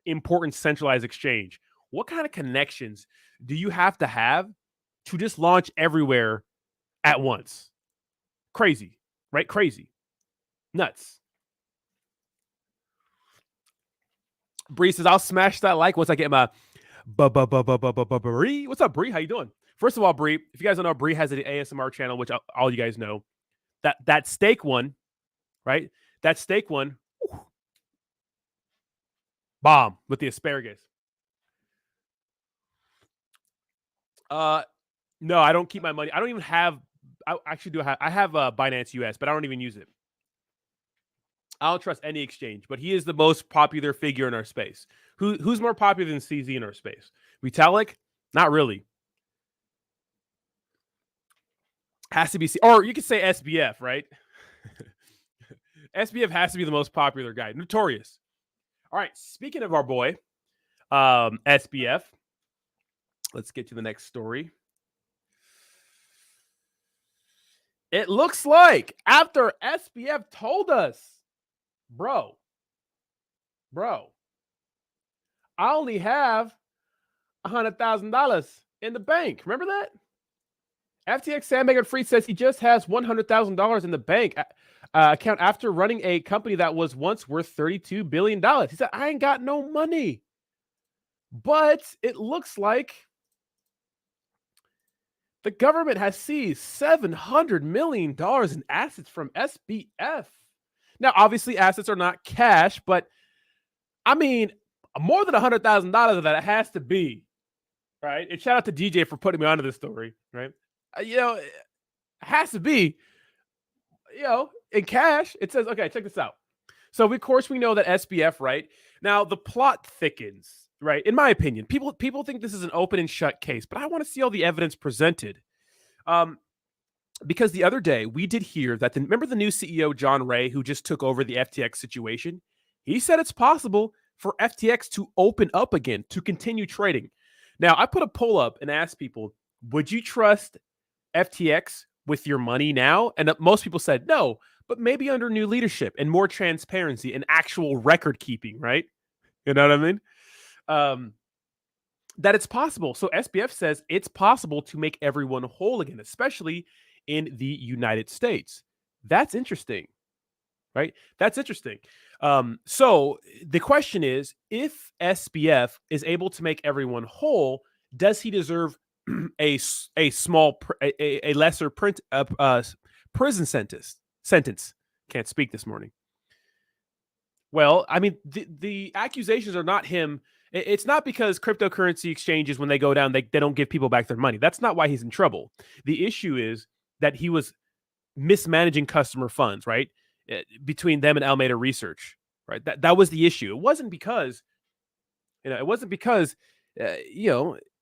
important centralized exchange. What kind of connections do you have to just launch everywhere at once? Crazy, right? Crazy, nuts. Bree says, "I'll smash that like once I get my Bree. What's up, Bree? How you doing? First of all, Bree, if you guys don't know, Bree has an ASMR channel, which all you guys know. That steak one, right? That steak one, bomb with the asparagus. No, I don't keep my money. I don't even have. I actually do have. I have Binance US, but I don't even use it. I don't trust any exchange, but he is the most popular figure in our space. Who's more popular than CZ in our space? Vitalik? Not really. Has to be or you could say SBF, right? SBF has to be the most popular guy. Notorious. All right. Speaking of our boy, SBF, let's get to the next story. It looks like after SBF told us, bro, I only have $100,000 in the bank. Remember that? FTX Sam Bankman-Fried says he just has $100,000 in the bank account after running a company that was once worth $32 billion. He said, I ain't got no money. But it looks like the government has seized $700 million in assets from SBF. Now, obviously, assets are not cash, but I mean, more than $100,000 of that has to be, right? And shout out to DJ for putting me onto this story, right? It has to be, in cash. It says, okay, check this out. So, of course, we know that SBF, right? Now, the plot thickens, right? In my opinion, people think this is an open and shut case, but I want to see all the evidence presented. Because the other day we did hear that remember the new CEO, John Ray, who just took over the FTX situation? He said it's possible for FTX to open up again, to continue trading. Now, I put a poll up and asked people, would you trust FTX with your money now? And most people said no, but maybe under new leadership and more transparency and actual record keeping, right? You know what I mean? That it's possible. So SBF says it's possible to make everyone whole again, especially in the United States. That's interesting, right? That's interesting. So the question is, if SBF is able to make everyone whole, does he deserve a lesser prison sentence. Can't speak this morning. Well, I mean, the accusations are not him. It's not because cryptocurrency exchanges, when they go down, they don't give people back their money. That's not why he's in trouble. The issue is that he was mismanaging customer funds, right? Between them and Alameda Research, right? That was the issue. It wasn't because,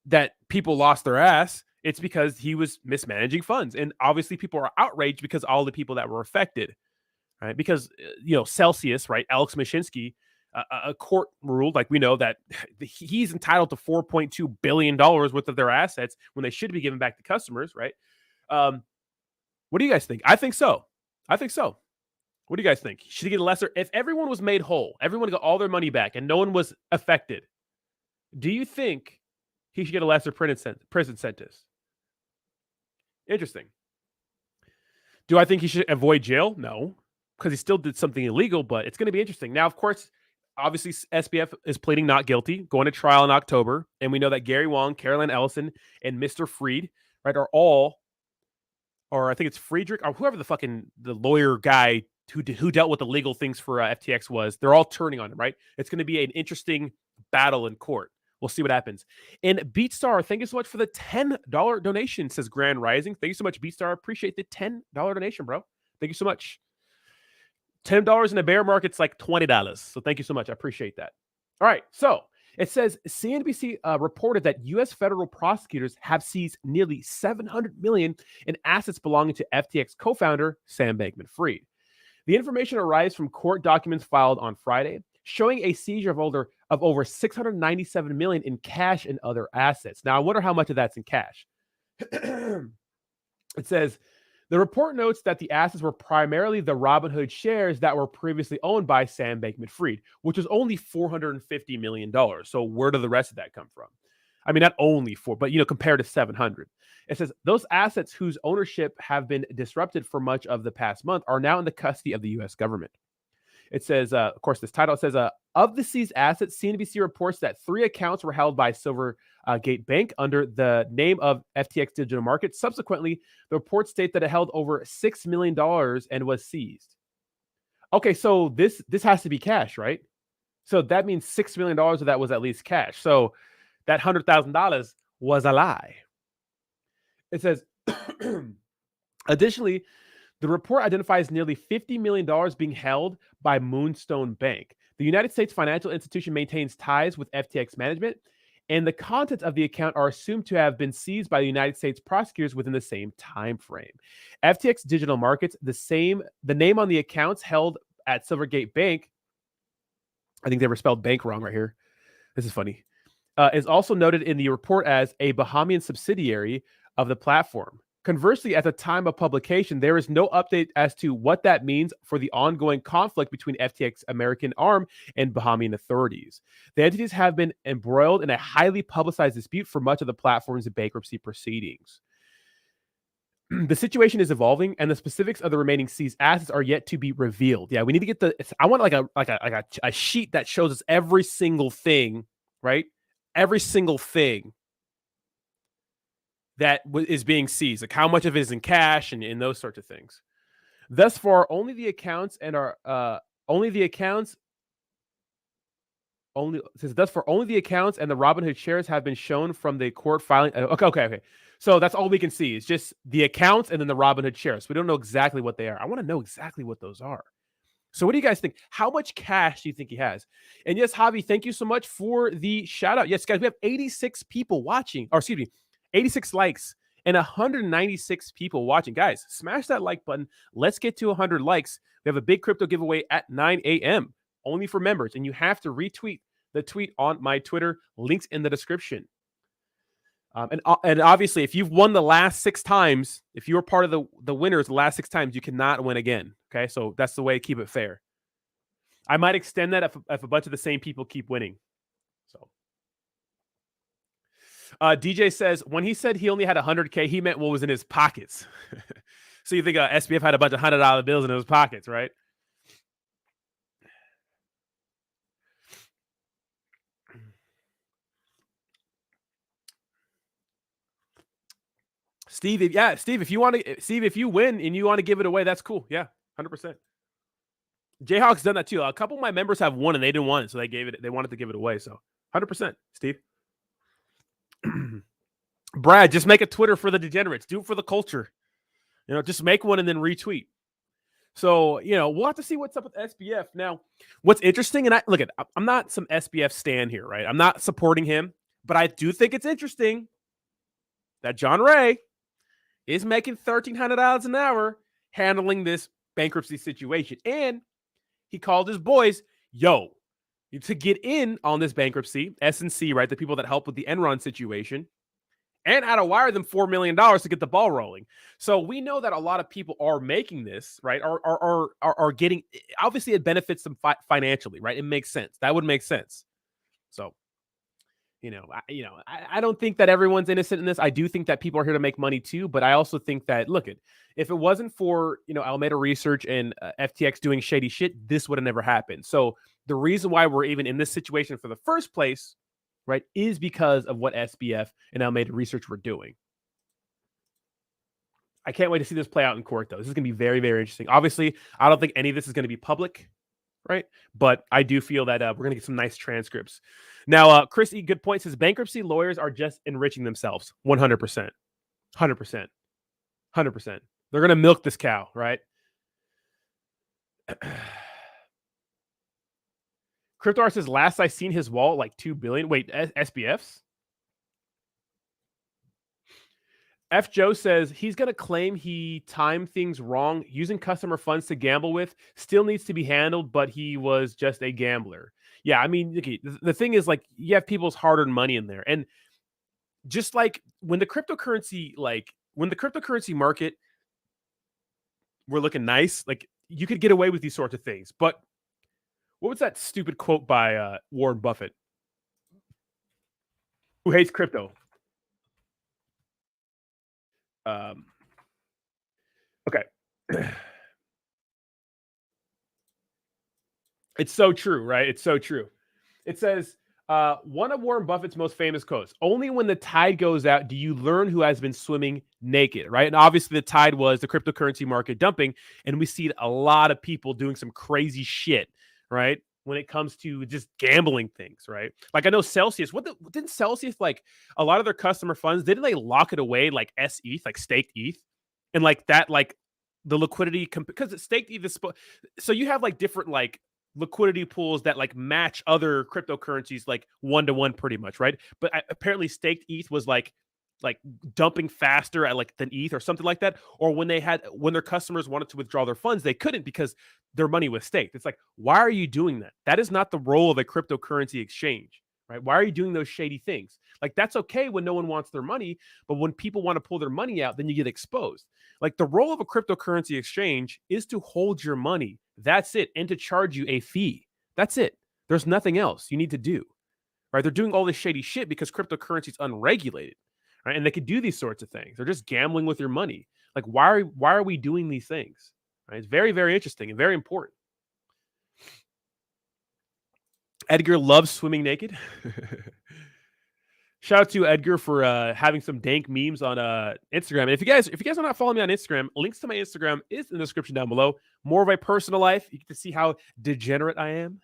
that people lost their ass. It's because he was mismanaging funds. And obviously people are outraged because all the people that were affected, right? Because, Celsius, right? Alex Mashinsky, a court ruled, like we know, that he's entitled to $4.2 billion worth of their assets when they should be given back to customers, right? What do you guys think? I think so. What do you guys think? Should he get a lesser? If everyone was made whole, everyone got all their money back, and no one was affected, do you think he should get a lesser prison sentence? Interesting. Do I think he should avoid jail? No, because he still did something illegal, but it's going to be interesting. Now, of course, obviously, SBF is pleading not guilty, going to trial in October. And we know that Gary Wong, Caroline Ellison, and Mr. Fried, right, are all, or I think it's Friedrich, or whoever the lawyer guy who dealt with the legal things for FTX was, they're all turning on him, right? It's going to be an interesting battle in court. We'll see what happens. And BeatStar, thank you so much for the $10 donation, says Grand Rising. Thank you so much, BeatStar. Appreciate the $10 donation, bro. Thank you so much. $10 in a bear market's like $20. So thank you so much. I appreciate that. All right. So it says CNBC reported that U.S. federal prosecutors have seized nearly $700 million in assets belonging to FTX co-founder Sam Bankman-Fried. The information arrives from court documents filed on Friday, showing a seizure of over $697 million in cash and other assets. Now, I wonder how much of that's in cash. It says, the report notes that the assets were primarily the Robinhood shares that were previously owned by Sam Bankman-Fried, which was only $450 million. So where did the rest of that come from? I mean, not only but compared to 700. It says those assets whose ownership have been disrupted for much of the past month are now in the custody of the U.S. government. It says, of course, this title says, of the seized assets, CNBC reports that 3 accounts were held by Silvergate Bank under the name of FTX Digital Markets. Subsequently, the reports state that it held over $6 million and was seized. Okay, so this has to be cash, right? So that means $6 million of that was at least cash. So that $100,000 was a lie. It says, additionally, the report identifies nearly $50 million being held by Moonstone Bank. The United States financial institution maintains ties with FTX management, and the contents of the account are assumed to have been seized by the United States prosecutors within the same time frame. FTX Digital Markets, the name on the accounts held at Silvergate Bank, I think they were spelled bank wrong right here. This is funny. Is also noted in the report as a Bahamian subsidiary of the platform. Conversely, at the time of publication, there is no update as to what that means for the ongoing conflict between FTX American arm and Bahamian authorities. The entities have been embroiled in a highly publicized dispute for much of the platform's bankruptcy proceedings. The situation is evolving, and the specifics of the remaining seized assets are yet to be revealed. Yeah, we need to get I want a sheet that shows us every single thing, right? Every single thing that is being seized, like how much of it is in cash and those sorts of things. Thus far, only the accounts and the Robinhood shares have been shown from the court filing. Okay. So that's all we can see is just the accounts and then the Robinhood shares. We don't know exactly what they are. I want to know exactly what those are. So what do you guys think? How much cash do you think he has? And yes, Javi, thank you so much for the shout out. Yes, guys, we have 86 people watching, or excuse me, 86 likes and 196 people watching. Guys, smash that like button. Let's get to 100 likes. We have a big crypto giveaway at 9 a.m. only for members, and you have to retweet the tweet on my Twitter. Links in the description. And obviously, if you've won the last 6 times, if you were part of the winners the last 6 times, you cannot win again. Okay, so that's the way to keep it fair. I might extend that if a bunch of the same people keep winning. So, DJ says when he said he only had 100K, he meant what was in his pockets. So you think SBF had a bunch of $100 bills in his pockets, right? Steve, if you want to, Steve, if you win and you want to give it away, that's cool. Yeah, 100%. Jayhawk's done that too. A couple of my members have won and they didn't want it, so they wanted to give it away. So 100%, Steve. Brad, just make a Twitter for the degenerates. Do it for the culture. Just make one and then retweet. So, we'll have to see what's up with SBF. Now, what's interesting, and I'm not some SBF stan here, right? I'm not supporting him, but I do think it's interesting that John Ray is making $1,300 an hour handling this bankruptcy situation. And he called his boys, to get in on this bankruptcy, S&C, right? The people that help with the Enron situation, and how to wire them $4 million to get the ball rolling. So we know that a lot of people are making this, right? Are getting, obviously it benefits them financially, right? It makes sense. That would make sense. So, I don't think that everyone's innocent in this. I do think that people are here to make money too, but I also think that, if it wasn't for, Alameda Research and FTX doing shady shit, this would have never happened. So the reason why we're even in this situation for the first place, right, is because of what SBF and Alameda Research were doing. I can't wait to see this play out in court, though. This is going to be very, very interesting. Obviously, I don't think any of this is going to be public, right? But I do feel that we're going to get some nice transcripts. Now, Chris E. Good Point says bankruptcy lawyers are just enriching themselves. 100%. 100%. 100%. They're going to milk this cow, right? CryptoR says, last I seen his wallet, like $2 billion. Wait, SBF's? F. Joe says he's going to claim he timed things wrong. Using customer funds to gamble with still needs to be handled, but he was just a gambler. Yeah, I mean, the thing is, you have people's hard-earned money in there. And just like when the cryptocurrency market were looking nice, you could get away with these sorts of things. But what was that stupid quote by Warren Buffett? Who hates crypto? Okay. It's so true, right? It's so true. It says, one of Warren Buffett's most famous quotes, only when the tide goes out do you learn who has been swimming naked, right? And obviously the tide was the cryptocurrency market dumping, and we see a lot of people doing some crazy shit, right? When it comes to just gambling things, right? I know Celsius, didn't Celsius, a lot of their customer funds, didn't they lock it away like SETH, like staked ETH? And the liquidity, because it's staked ETH is, so you have different liquidity pools that match other cryptocurrencies 1-to-1 pretty much, right? But apparently staked ETH was like dumping faster at than ETH or something like that. Or when their customers wanted to withdraw their funds, they couldn't because their money was staked. It's why are you doing that? That is not the role of a cryptocurrency exchange, right? Why are you doing those shady things? That's okay when no one wants their money, but when people want to pull their money out, then you get exposed. The role of a cryptocurrency exchange is to hold your money. That's it. And to charge you a fee. That's it. There's nothing else you need to do, right? They're doing all this shady shit because cryptocurrency is unregulated, right? And they could do these sorts of things. They're just gambling with your money. Why are we doing these things? Right? It's very, very interesting and very important. Edgar loves swimming naked. Shout out to Edgar for having some dank memes on Instagram. And if you guys are not following me on Instagram, links to my Instagram is in the description down below. More of my personal life. You get to see how degenerate I am.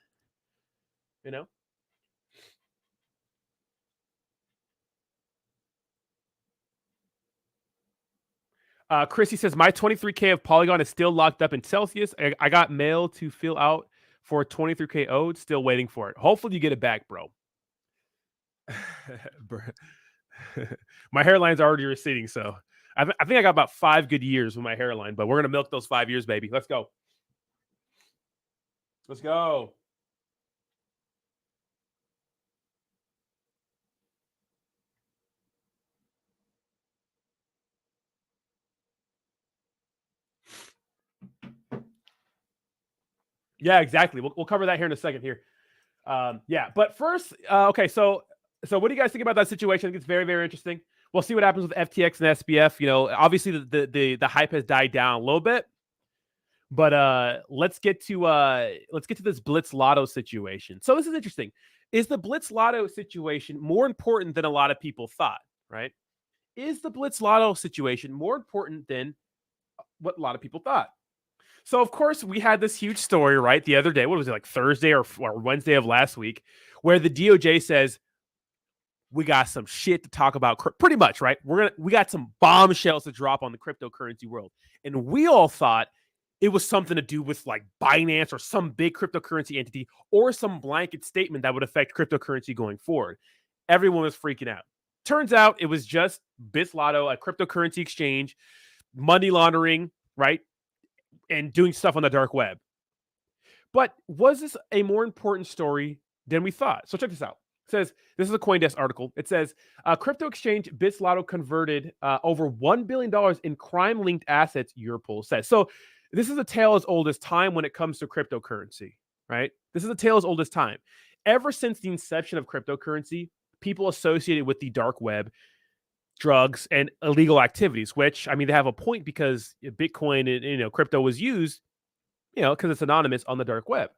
Chrissy says, my 23K of Polygon is still locked up in Celsius. I got mail to fill out for 23K owed. Still waiting for it. Hopefully you get it back, bro. My hairline's already receding, so I think I got about 5 good years with my hairline, but we're gonna milk those 5 years, baby. Let's go. Let's go. Yeah, exactly. We'll cover that here in a second here. Yeah, but first, okay, so what do you guys think about that situation? I think it's very, very interesting. We'll see what happens with FTX and SBF. Obviously the hype has died down a little bit, but let's get to this Blitzlato situation. So this is interesting. Is the Blitzlato situation more important than a lot of people thought? Right? is the Blitzlato situation more important than what a lot of people thought? So, of course, we had this huge story, right, the other day. What was it, like Thursday or Wednesday of last week, where the DOJ says, we got some shit to talk about, pretty much, right? We got some bombshells to drop on the cryptocurrency world. And we all thought it was something to do with like Binance or some big cryptocurrency entity or some blanket statement that would affect cryptocurrency going forward. Everyone was freaking out. Turns out it was just Bitzlato, a cryptocurrency exchange, money laundering, right? And doing stuff on the dark web. But was this a more important story than we thought? So check this out. It says, this is a CoinDesk article. It says, crypto exchange Bitzlato converted over $1 billion in crime-linked assets, Europol says. So this is a tale as old as time when it comes to cryptocurrency, right? This is a tale as old as time. Ever since the inception of cryptocurrency, people associated with the dark web, drugs, and illegal activities, which, I mean, they have a point because Bitcoin and, crypto was used, because it's anonymous on the dark web.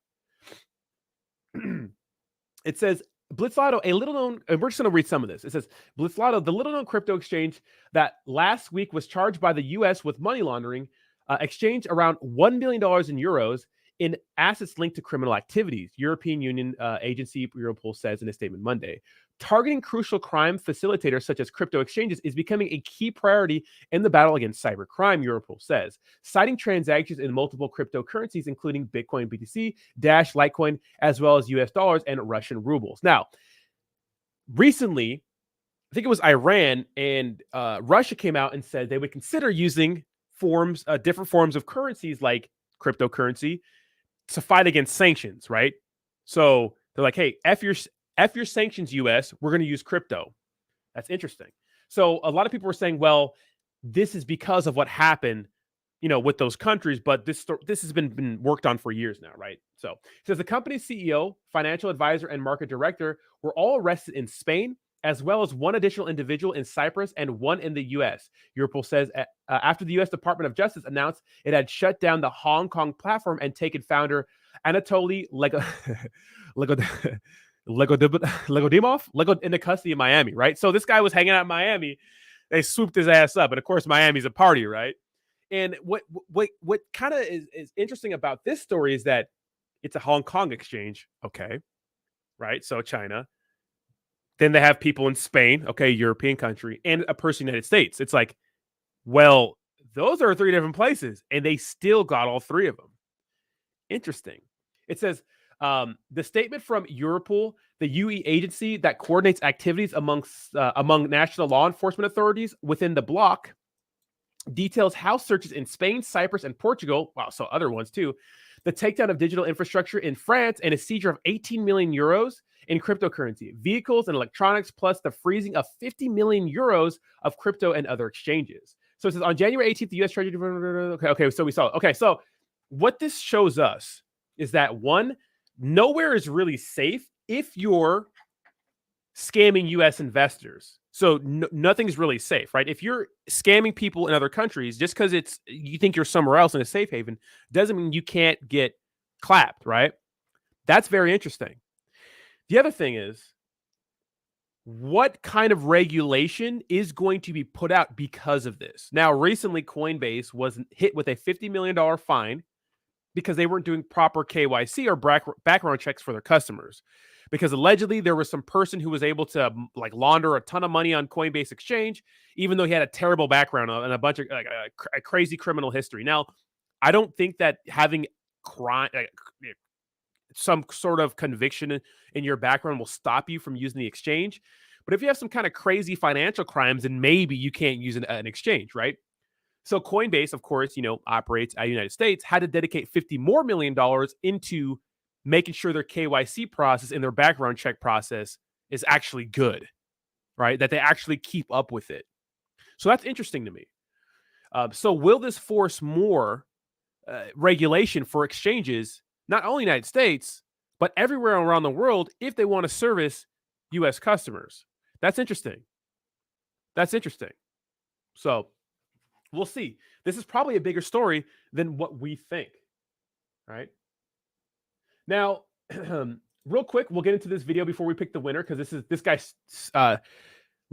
It says, Blitzlato, a little known, and we're just going to read some of this. It says, Blitzlato, the little known crypto exchange that last week was charged by the U.S. with money laundering, exchanged around $1 billion in euros in assets linked to criminal activities, European Union agency Europol says in a statement Monday. Targeting crucial crime facilitators such as crypto exchanges is becoming a key priority in the battle against cybercrime, Europol says, citing transactions in multiple cryptocurrencies, including Bitcoin, BTC, Dash, Litecoin, as well as US dollars and Russian rubles. Now, recently, I think it was Iran and Russia came out and said they would consider using different forms of currencies like cryptocurrency to fight against sanctions, right? So they're like, hey, F your sanctions, US, we're going to use crypto. That's interesting. So a lot of people were saying, well, this is because of what happened, with those countries, but this has been worked on for years now, right? So it says the company's CEO, financial advisor, and market director were all arrested in Spain, as well as one additional individual in Cyprus and one in the U.S. Europol says after the U.S. Department of Justice announced it had shut down the Hong Kong platform and taken founder Anatoly Legodimov into custody in Miami, right? So this guy was hanging out in Miami. They swooped his ass up. And of course, Miami's a party, right? And what kind of is interesting about this story is that it's a Hong Kong exchange, okay, right? So China. Then they have people in Spain, okay, European country, and a person in the United States. It's like, well, those are three different places, and they still got all three of them. Interesting. It says, the statement from Europol, the UE agency that coordinates activities among national law enforcement authorities within the bloc, details how searches in Spain, Cyprus, and Portugal, wow, so other ones too, the takedown of digital infrastructure in France, and a seizure of 18 million euros in cryptocurrency, vehicles, and electronics, plus the freezing of 50 million euros of crypto and other exchanges. So it says on January 18th, the U.S. Treasury. Okay, so we saw it. Okay, so what this shows us is that one, nowhere is really safe if you're scamming U.S. investors. So nothing's really safe, right? If you're scamming people in other countries, just because you think you're somewhere else in a safe haven, doesn't mean you can't get clapped, right? That's very interesting. The other thing is, what kind of regulation is going to be put out because of this? Now, recently, Coinbase was hit with a $50 million fine because they weren't doing proper KYC or background checks for their customers. Because allegedly there was some person who was able to launder a ton of money on Coinbase Exchange, even though he had a terrible background and a bunch of a crazy criminal history. Now, I don't think that having crime, some sort of conviction in your background will stop you from using the exchange. But if you have some kind of crazy financial crimes, then maybe you can't use an exchange, right? So Coinbase, of course, operates out of the United States, had to dedicate $50 million more into making sure their KYC process and their background check process is actually good, right? That they actually keep up with it. So that's interesting to me. So will this force more regulation for exchanges, not only in the United States, but everywhere around the world if they want to service U.S. customers? That's interesting. That's interesting. So we'll see. This is probably a bigger story than what we think, right? Now, real quick, we'll get into this video before we pick the winner because this guy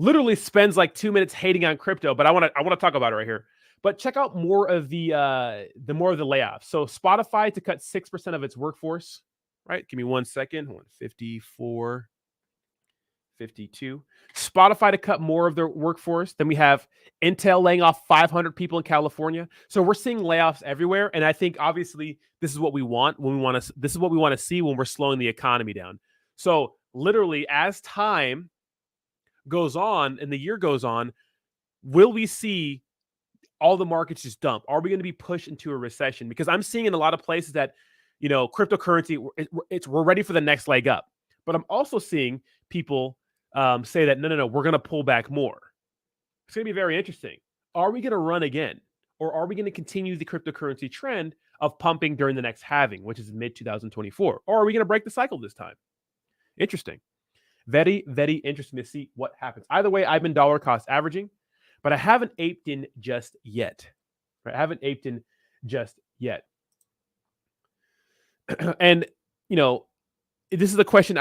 literally spends like 2 minutes hating on crypto, but I want to talk about it right here. But check out more of the layoffs. So Spotify to cut 6% of its workforce, right? Give me 1 second. 54, 52. Spotify to cut more of their workforce. Then we have Intel laying off 500 people in California. So we're seeing layoffs everywhere, and I think obviously this is what we want this is what we want to see when we're slowing the economy down. So literally, as time goes on and the year goes on, will we see all the markets just dump? Are we going to be pushed into a recession? Because I'm seeing in a lot of places that, cryptocurrency, we're ready for the next leg up. But I'm also seeing people say that, no, we're going to pull back more. It's going to be very interesting. Are we going to run again? Or are we going to continue the cryptocurrency trend of pumping during the next halving, which is mid-2024? Or are we going to break the cycle this time? Interesting. Very, very interesting to see what happens. Either way, I've been dollar cost averaging, but I haven't aped in just yet. Right? I haven't aped in just yet. And, this is the question.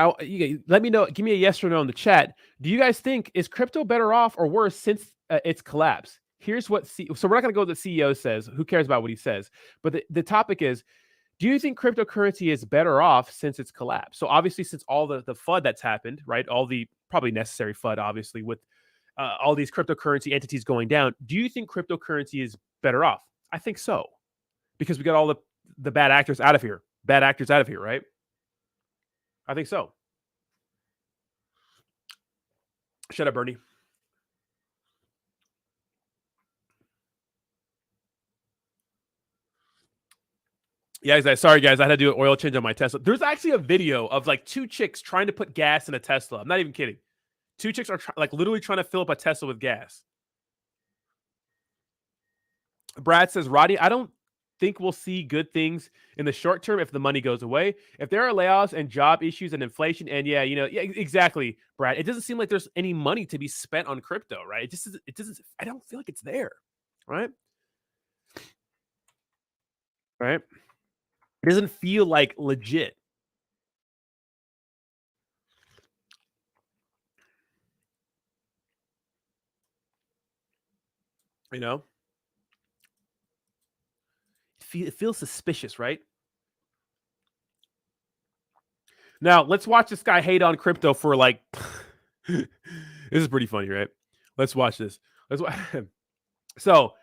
Let me know. Give me a yes or no in the chat. Do you guys think, is crypto better off or worse since its collapse? Here's what. So we're not going to go with the CEO says. Who cares about what he says? But the topic is, do you think cryptocurrency is better off since its collapse? So obviously, since all the FUD that's happened, right? All the probably necessary FUD, obviously, with all these cryptocurrency entities going down. Do you think cryptocurrency is better off? I think so, because we got all the bad actors out of here. Bad actors out of here, right? I think so. Shut up, Bernie. Yeah, guys, sorry, guys. I had to do an oil change on my Tesla. There's actually a video of like 2 chicks trying to put gas in a Tesla. I'm not even kidding. 2 chicks are literally trying to fill up a Tesla with gas. Brad says, Roddy, I don't think we'll see good things in the short term if the money goes away. If there are layoffs and job issues and inflation, and yeah, exactly, Brad. It doesn't seem like there's any money to be spent on crypto, right? It doesn't. I don't feel like it's there, right? Right? It doesn't feel like legit. It feels suspicious, right? Now, let's watch this guy hate on crypto for like... This is pretty funny, right? Let's watch this. So,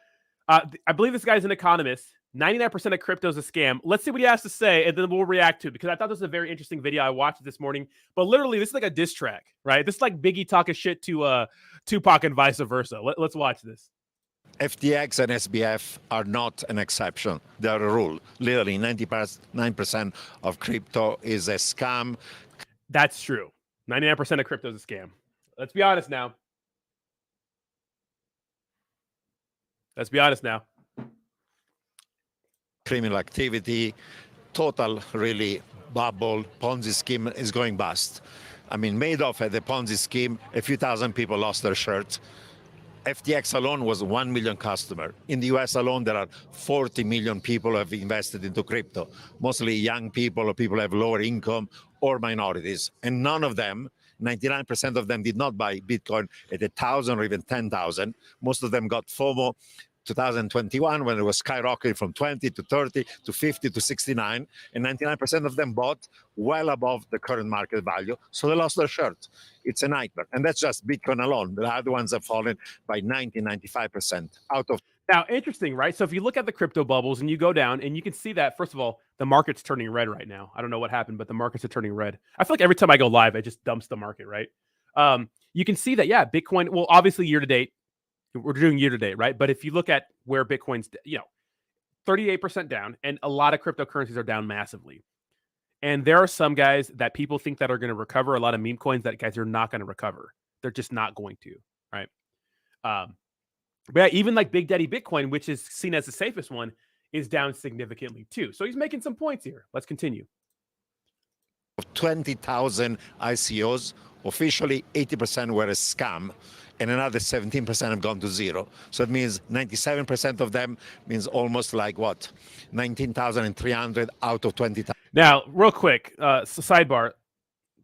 I believe this guy's an economist. 99% of crypto is a scam. Let's see what he has to say, and then we'll react to it, because I thought this was a very interesting video. I watched it this morning. But literally, this is like a diss track, right? This is like Biggie talking shit to Tupac and vice versa. Let's watch this. FTX and SBF are not an exception. They're a rule. Literally, 99% of crypto is a scam. That's true. 99% of crypto is a scam. Let's be honest now. Let's be honest now. Criminal activity, total really bubble, Ponzi scheme is going bust. I mean, Madoff had a Ponzi scheme, a few thousand people lost their shirts. FTX alone was 1 million customer. In the US alone, there are 40 million people who have invested into crypto, mostly young people or people who have lower income or minorities. And none of them, 99% of them did not buy Bitcoin at 1,000 or even 10,000. Most of them got FOMO 2021 when it was skyrocketing from 20 to 30 to 50 to 69, and 99% of them bought well above the current market value, so they lost their shirt. It's a nightmare, and that's just Bitcoin alone. The other ones have fallen by 90, 95% out of. Now, interesting, right? So if you look at the crypto bubbles and you go down and you can see that, first of all, the market's turning red right now. I don't know what happened, but the markets are turning red. I feel like every time I go live, it just dumps the market, right? You can see that, yeah, Bitcoin, well, obviously year to date, we're doing year to date, right? But if you look at where Bitcoin's, 38% down, and a lot of cryptocurrencies are down massively. And there are some guys that people think that are going to recover, a lot of meme coins that guys are not going to recover. They're just not going to, right? But yeah, even like Big Daddy Bitcoin, which is seen as the safest one, is down significantly too. So he's making some points here. Let's continue. 20,000 ICOs, officially 80% were a scam, and another 17% have gone to zero. So it means 97% of them means almost like what? 19,300 out of 20,000. Now, real quick, so sidebar.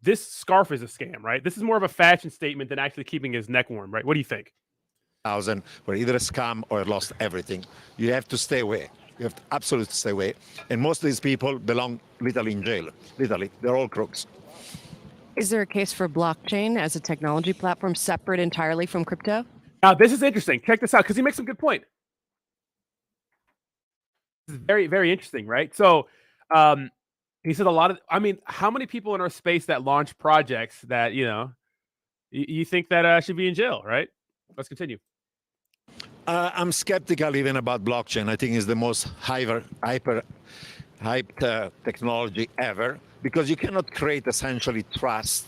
this scarf is a scam, right? This is more of a fashion statement than actually keeping his neck warm, right? What do you think? Were either a scam or lost everything. You have to stay away. You have to absolutely stay away. And most of these people belong literally in jail. Literally, they're all crooks. Is there a case for blockchain as a technology platform separate entirely from crypto? Now, this is interesting. Check this out, because he makes some good point. This is very, very interesting, right? So he said a lot of, I mean, how many people in our space that launch projects that, you think that should be in jail, right? Let's continue. I'm skeptical even about blockchain. I think it's the most hyper-hyped technology ever, because you cannot create essentially trust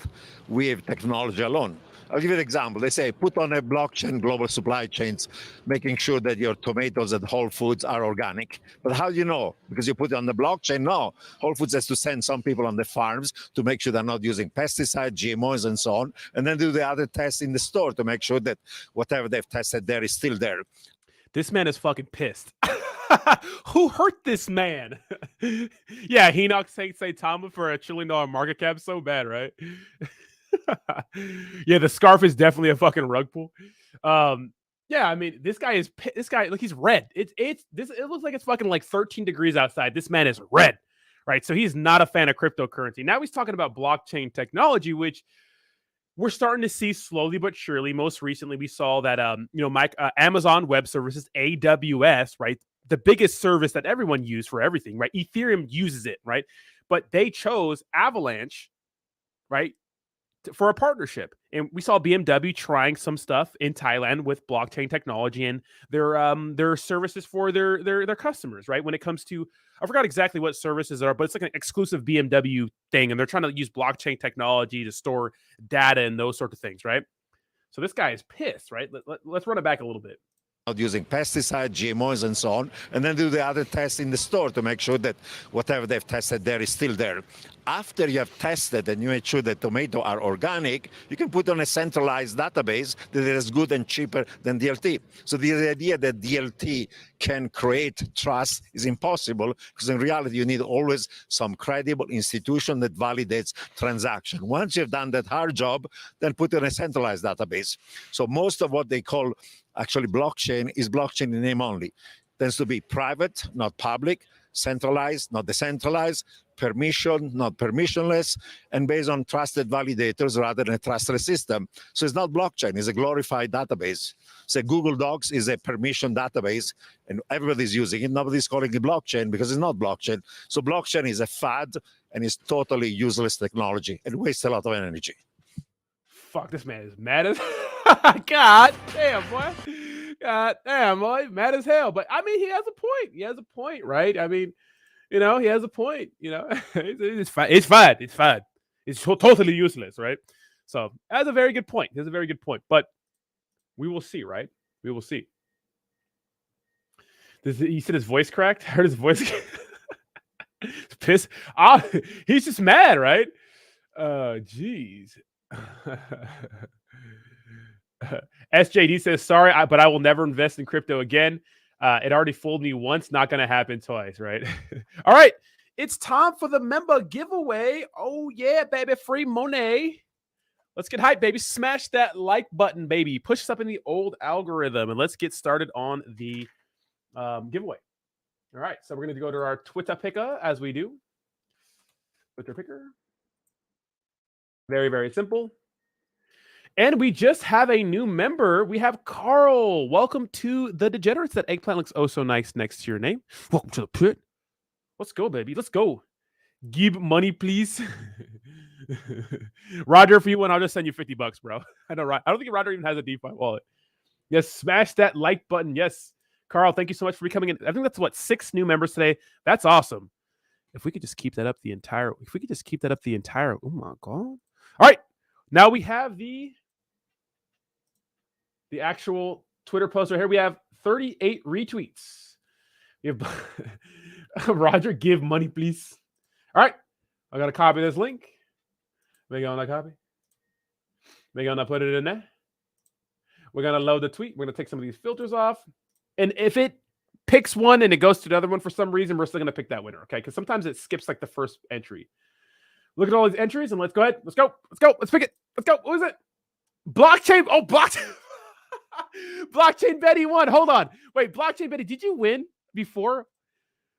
with technology alone. I'll give you an example. They say put on a blockchain global supply chains, making sure that your tomatoes at Whole Foods are organic. But how do you know? Because you put it on the blockchain? No. Whole Foods has to send some people on the farms to make sure they're not using pesticides, GMOs, and so on, and then do the other tests in the store to make sure that whatever they've tested there is still there. This man is fucking pissed. Who hurt this man? Yeah, Henoch Saitama for $1 trillion market cap. So bad, right? Yeah, the scarf is definitely a fucking rug pull. Yeah, I mean, this guy, look, he's red. It looks like it's fucking like 13 degrees outside. This man is red, right? So he's not a fan of cryptocurrency. Now he's talking about blockchain technology, which we're starting to see slowly but surely. Most recently, we saw that Amazon Web Services, AWS, right? The biggest service that everyone uses for everything, right? Ethereum uses it, right? But they chose Avalanche, right, for a partnership. And we saw BMW trying some stuff in Thailand with blockchain technology and their services for their customers, right? When it comes to, I forgot exactly what services are, but it's like an exclusive BMW thing, and they're trying to use blockchain technology to store data and those sorts of things, right? So this guy is pissed, right? Let's run it back a little bit. Not using pesticides, GMOs, and so on, and then do the other tests in the store to make sure that whatever they've tested there is still there. After you have tested and you make sure that tomatoes are organic, you can put on a centralized database that is good and cheaper than DLT. So the idea that DLT can create trust is impossible, because in reality, you need always some credible institution that validates transaction. Once you've done that hard job, then put it on a centralized database. So most of what they call actually blockchain is blockchain in name only. Tends to be private, not public, centralized, not decentralized, permission, not permissionless, and based on trusted validators rather than a trustless system. So it's not blockchain, it's a glorified database. So Google Docs is a permission database, and everybody's using it. Nobody's calling it blockchain because it's not blockchain. So blockchain is a fad, and it's totally useless technology and wastes a lot of energy. Fuck, this man is mad as God damn, boy. God damn, boy. Mad as hell. But I mean, he has a point. He has a point, right? I mean, he has a point. It's fine. It's fine. It's fine. It's totally useless, right? So that's a very good point. He has a very good point. But we will see, right? We will see. You said his voice cracked? I heard his voice. Pissed. He's just mad, right? Jeez. SJD says, sorry, but I will never invest in crypto again. It already fooled me once. Not going to happen twice, right? All right. It's time for the member giveaway. Oh, yeah, baby. Free money. Let's get hyped, baby. Smash that like button, baby. Push us up in the old algorithm, and let's get started on the giveaway. All right. So we're going to go to our Twitter picker as we do. Twitter picker. Very, very simple. And we just have a new member. We have Carl. Welcome to the Degenerates. That eggplant looks oh so nice next to your name. Welcome to the pit. Let's go, baby. Let's go. Give money, please. Roger, if you want, I'll just send you $50, bro. I know, right? I don't think Roger even has a DeFi wallet. Yes, smash that like button. Yes. Carl, thank you so much for becoming in. I think that's 6 new members today. That's awesome. If we could just keep that up the entire, oh my God. All right. Now we have the actual Twitter post right here. We have 38 retweets. We have Roger, give money, please. All right. I got to copy this link. We're going to copy. We're going to put it in there. We're going to load the tweet. We're going to take some of these filters off. And if it picks one and it goes to the other one for some reason, we're still going to pick that winner, okay? Because sometimes it skips like the first entry. Look at all these entries and let's go ahead. Let's go. Let's go. Let's pick it. Let's go. What was it? Blockchain. Oh, blockchain. Blockchain Betty won. Hold on. Wait, Blockchain Betty, did you win before?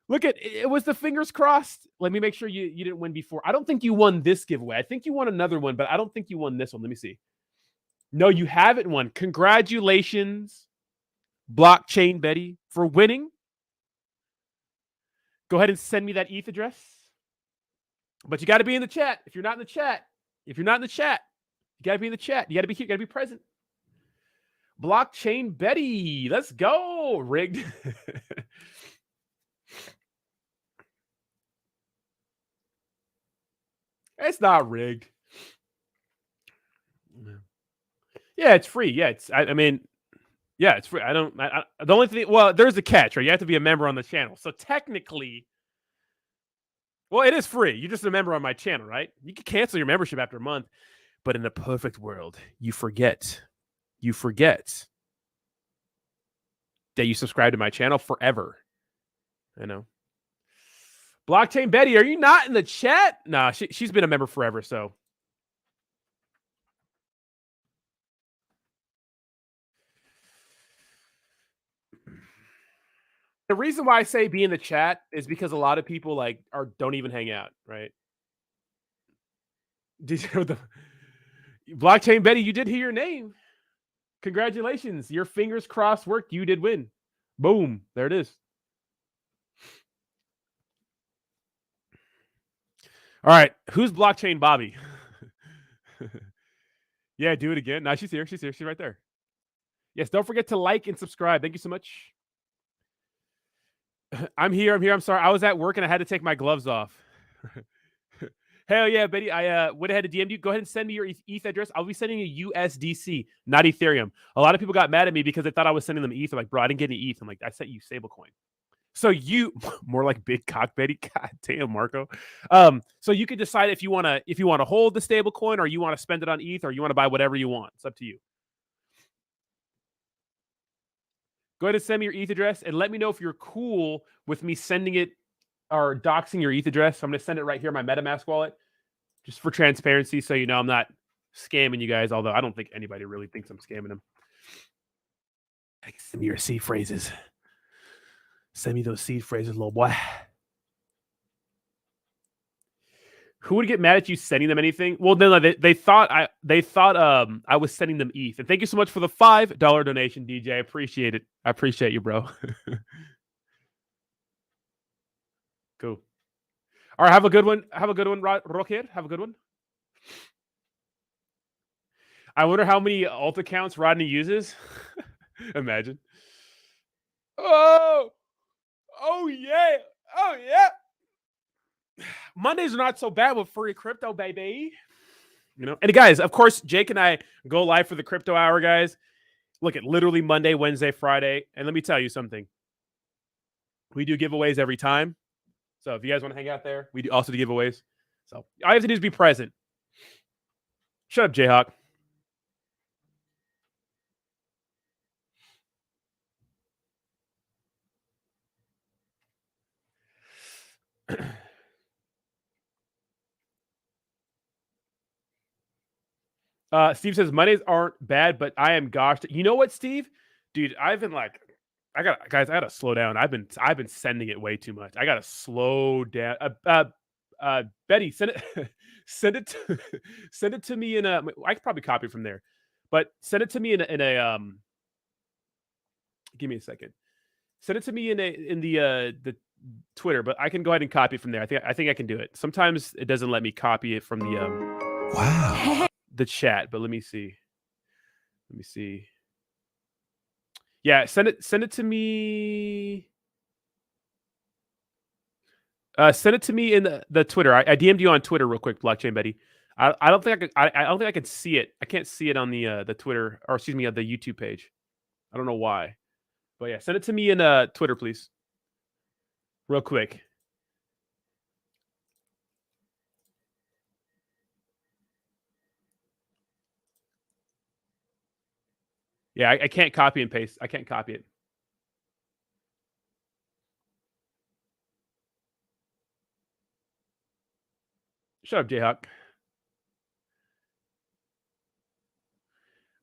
Look at it. Was the fingers crossed? Let me make sure you didn't win before. I don't think you won this giveaway. I think you won another one, but I don't think you won this one. Let me see. No, you haven't won. Congratulations, Blockchain Betty, for winning. Go ahead and send me that ETH address. But you got to be in the chat. If you're not in the chat, you got to be in the chat. You got to be here. You got to be present. Blockchain Betty, let's go. Rigged. It's not rigged. Yeah, it's free. Yeah, I mean, yeah, it's free. The only thing, well, there's a catch, right? You have to be a member on the channel. So technically, well, it is free. You're just a member on my channel, right? You can cancel your membership after a month. But in a perfect world, you forget that you subscribe to my channel forever. I know. Blockchain Betty, are you not in the chat? Nah, she's been a member forever, so. The reason why I say be in the chat is because a lot of people don't even hang out, right? Blockchain Betty, you did hear your name. Congratulations. Your fingers crossed worked. You did win. Boom. There it is. All right. Who's Blockchain Bobby? Yeah, do it again. No, she's here. She's right there. Yes, don't forget to like and subscribe. Thank you so much. I'm here. I'm sorry. I was at work and I had to take my gloves off. Hell yeah, Betty. I went ahead and DM'd you. Go ahead and send me your ETH address. I'll be sending you USDC, not Ethereum. A lot of people got mad at me because they thought I was sending them ETH. I'm like, bro, I didn't get any ETH. I'm like, I sent you stablecoin. So you more like big cock Betty. God damn, Marco. So you can decide if you want to hold the stablecoin or you want to spend it on ETH or you want to buy whatever you want. It's up to you. Go ahead and send me your ETH address and let me know if you're cool with me sending it or doxing your ETH address. So I'm going to send it right here in my MetaMask wallet just for transparency. So, you know, I'm not scamming you guys, although I don't think anybody really thinks I'm scamming them. Send me your seed phrases. Send me those seed phrases, little boy. Who would get mad at you sending them anything? Well, no, they thought I was sending them ETH. And thank you so much for the $5 donation, DJ. I appreciate it. I appreciate you, bro. Cool. All right, have a good one. Have a good one, Rocket. Have a good one. I wonder how many alt accounts Rodney uses. Imagine. Oh yeah. Oh yeah. Mondays are not so bad with free crypto, baby. You know, and guys, of course, Jake and I go live for the crypto hour, guys. Look at literally Monday, Wednesday, Friday. And let me tell you something. We do giveaways every time. So if you guys want to hang out there, we do also do giveaways. So all you have to do is be present. Shut up, Jayhawk. Steve says Mondays aren't bad, but I am gosh. You know what, Steve? Dude, I've been like, I gotta slow down. I've been sending it way too much. I gotta slow down. Betty, send it send it to me in a. I could probably copy from there, but send it to me in a give me a second. Send it to me in the Twitter, but I can go ahead and copy from there. I think I can do it. Sometimes it doesn't let me copy it from the Wow. the chat, but let me see. Yeah, send it to me. Send it to me in the Twitter. I DM'd you on Twitter real quick, Blockchain Betty. I don't think I don't think I can see it. I can't see it on the Twitter, or excuse me, on the YouTube page. I don't know why. But yeah, send it to me in Twitter, please. Real quick. Yeah, I can't copy and paste. I can't copy it. Shut up, Jayhawk.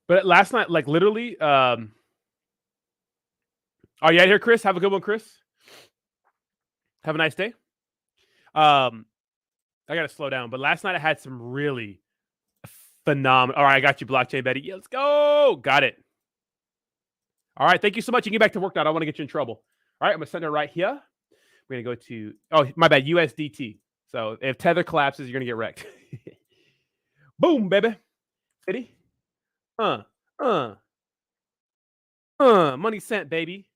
But last night, like literally, oh, you out here, Chris? Have a good one, Chris. Have a nice day. I gotta slow down. But last night I had some really phenomenal. All right, I got you, blockchain Betty. Yeah, let's go. Got it. All right, thank you so much. You can get back to work now. I don't want to get you in trouble. All right, I'm gonna send it right here. We're gonna go to, oh, my bad, USDT. So if Tether collapses, you're gonna get wrecked. Boom, baby. City. Money sent, baby.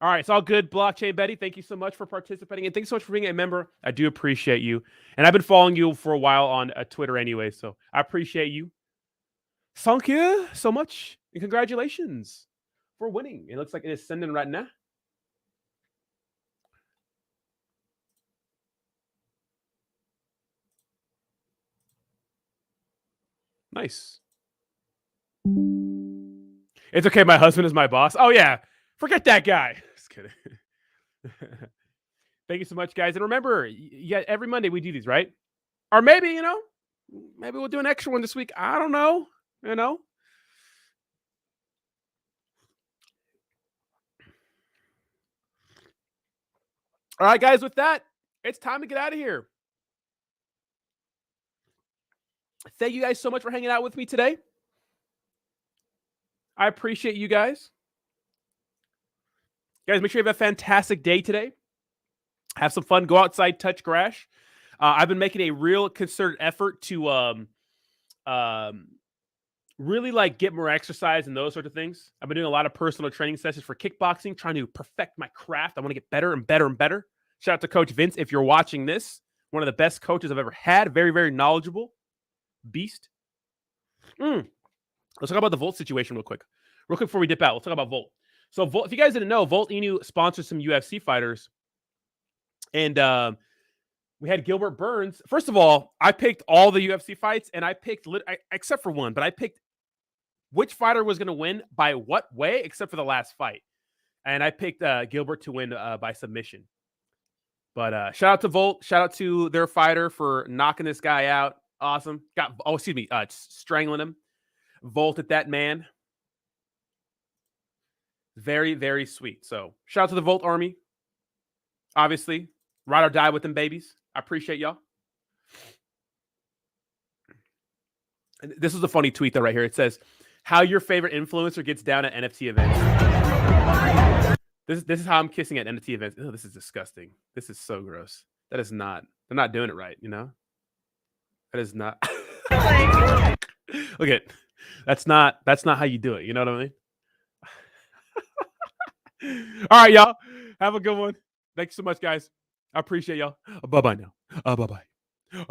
All right, it's all good, blockchain Betty. Thank you so much for participating, and thanks so much for being a member. I do appreciate you, and I've been following you for a while on Twitter anyway, so I appreciate you. Thank you so much, and congratulations for winning. It looks like it is sending right now. Nice. It's okay. My husband is my boss. Oh, yeah. Forget that guy. Just kidding. Thank you so much, guys. And remember, yeah, every Monday we do these, right? Or maybe, maybe we'll do an extra one this week. I don't know. All right, guys, with that, it's time to get out of here. Thank you guys so much for hanging out with me today. I appreciate you guys. Guys, make sure you have a fantastic day today. Have some fun. Go outside, touch grass. I've been making a real concerted effort to really like get more exercise and those sorts of things. I've been doing a lot of personal training sessions for kickboxing, trying to perfect my craft. I want to get better and better and better. Shout out to Coach Vince. If you're watching this, one of the best coaches I've ever had. Very, very knowledgeable. Beast. Let's talk about the Volt situation real quick. Real quick before we dip out, let's talk about Volt. So Volt, if you guys didn't know, Volt Inu sponsors some UFC fighters. And we had Gilbert Burns. First of all, I picked all the UFC fights, and I picked, except for one, but I picked which fighter was going to win by what way, except for the last fight. And I picked Gilbert to win by submission. But shout out to Volt. Shout out to their fighter for knocking this guy out. Awesome. Strangling him. Volt at that man. Very, very sweet. So shout out to the Volt Army. Obviously, ride or die with them babies. I appreciate y'all. And this is a funny tweet though right here. It says, how your favorite influencer gets down at NFT events. This is how I'm kissing at NFT events. Oh, this is disgusting. This is so gross. That is not. They're not doing it right, That is not. Look at. That's not how you do it. You know what I mean? All right, y'all. Have a good one. Thanks so much, guys. I appreciate y'all. Bye-bye now. Bye-bye.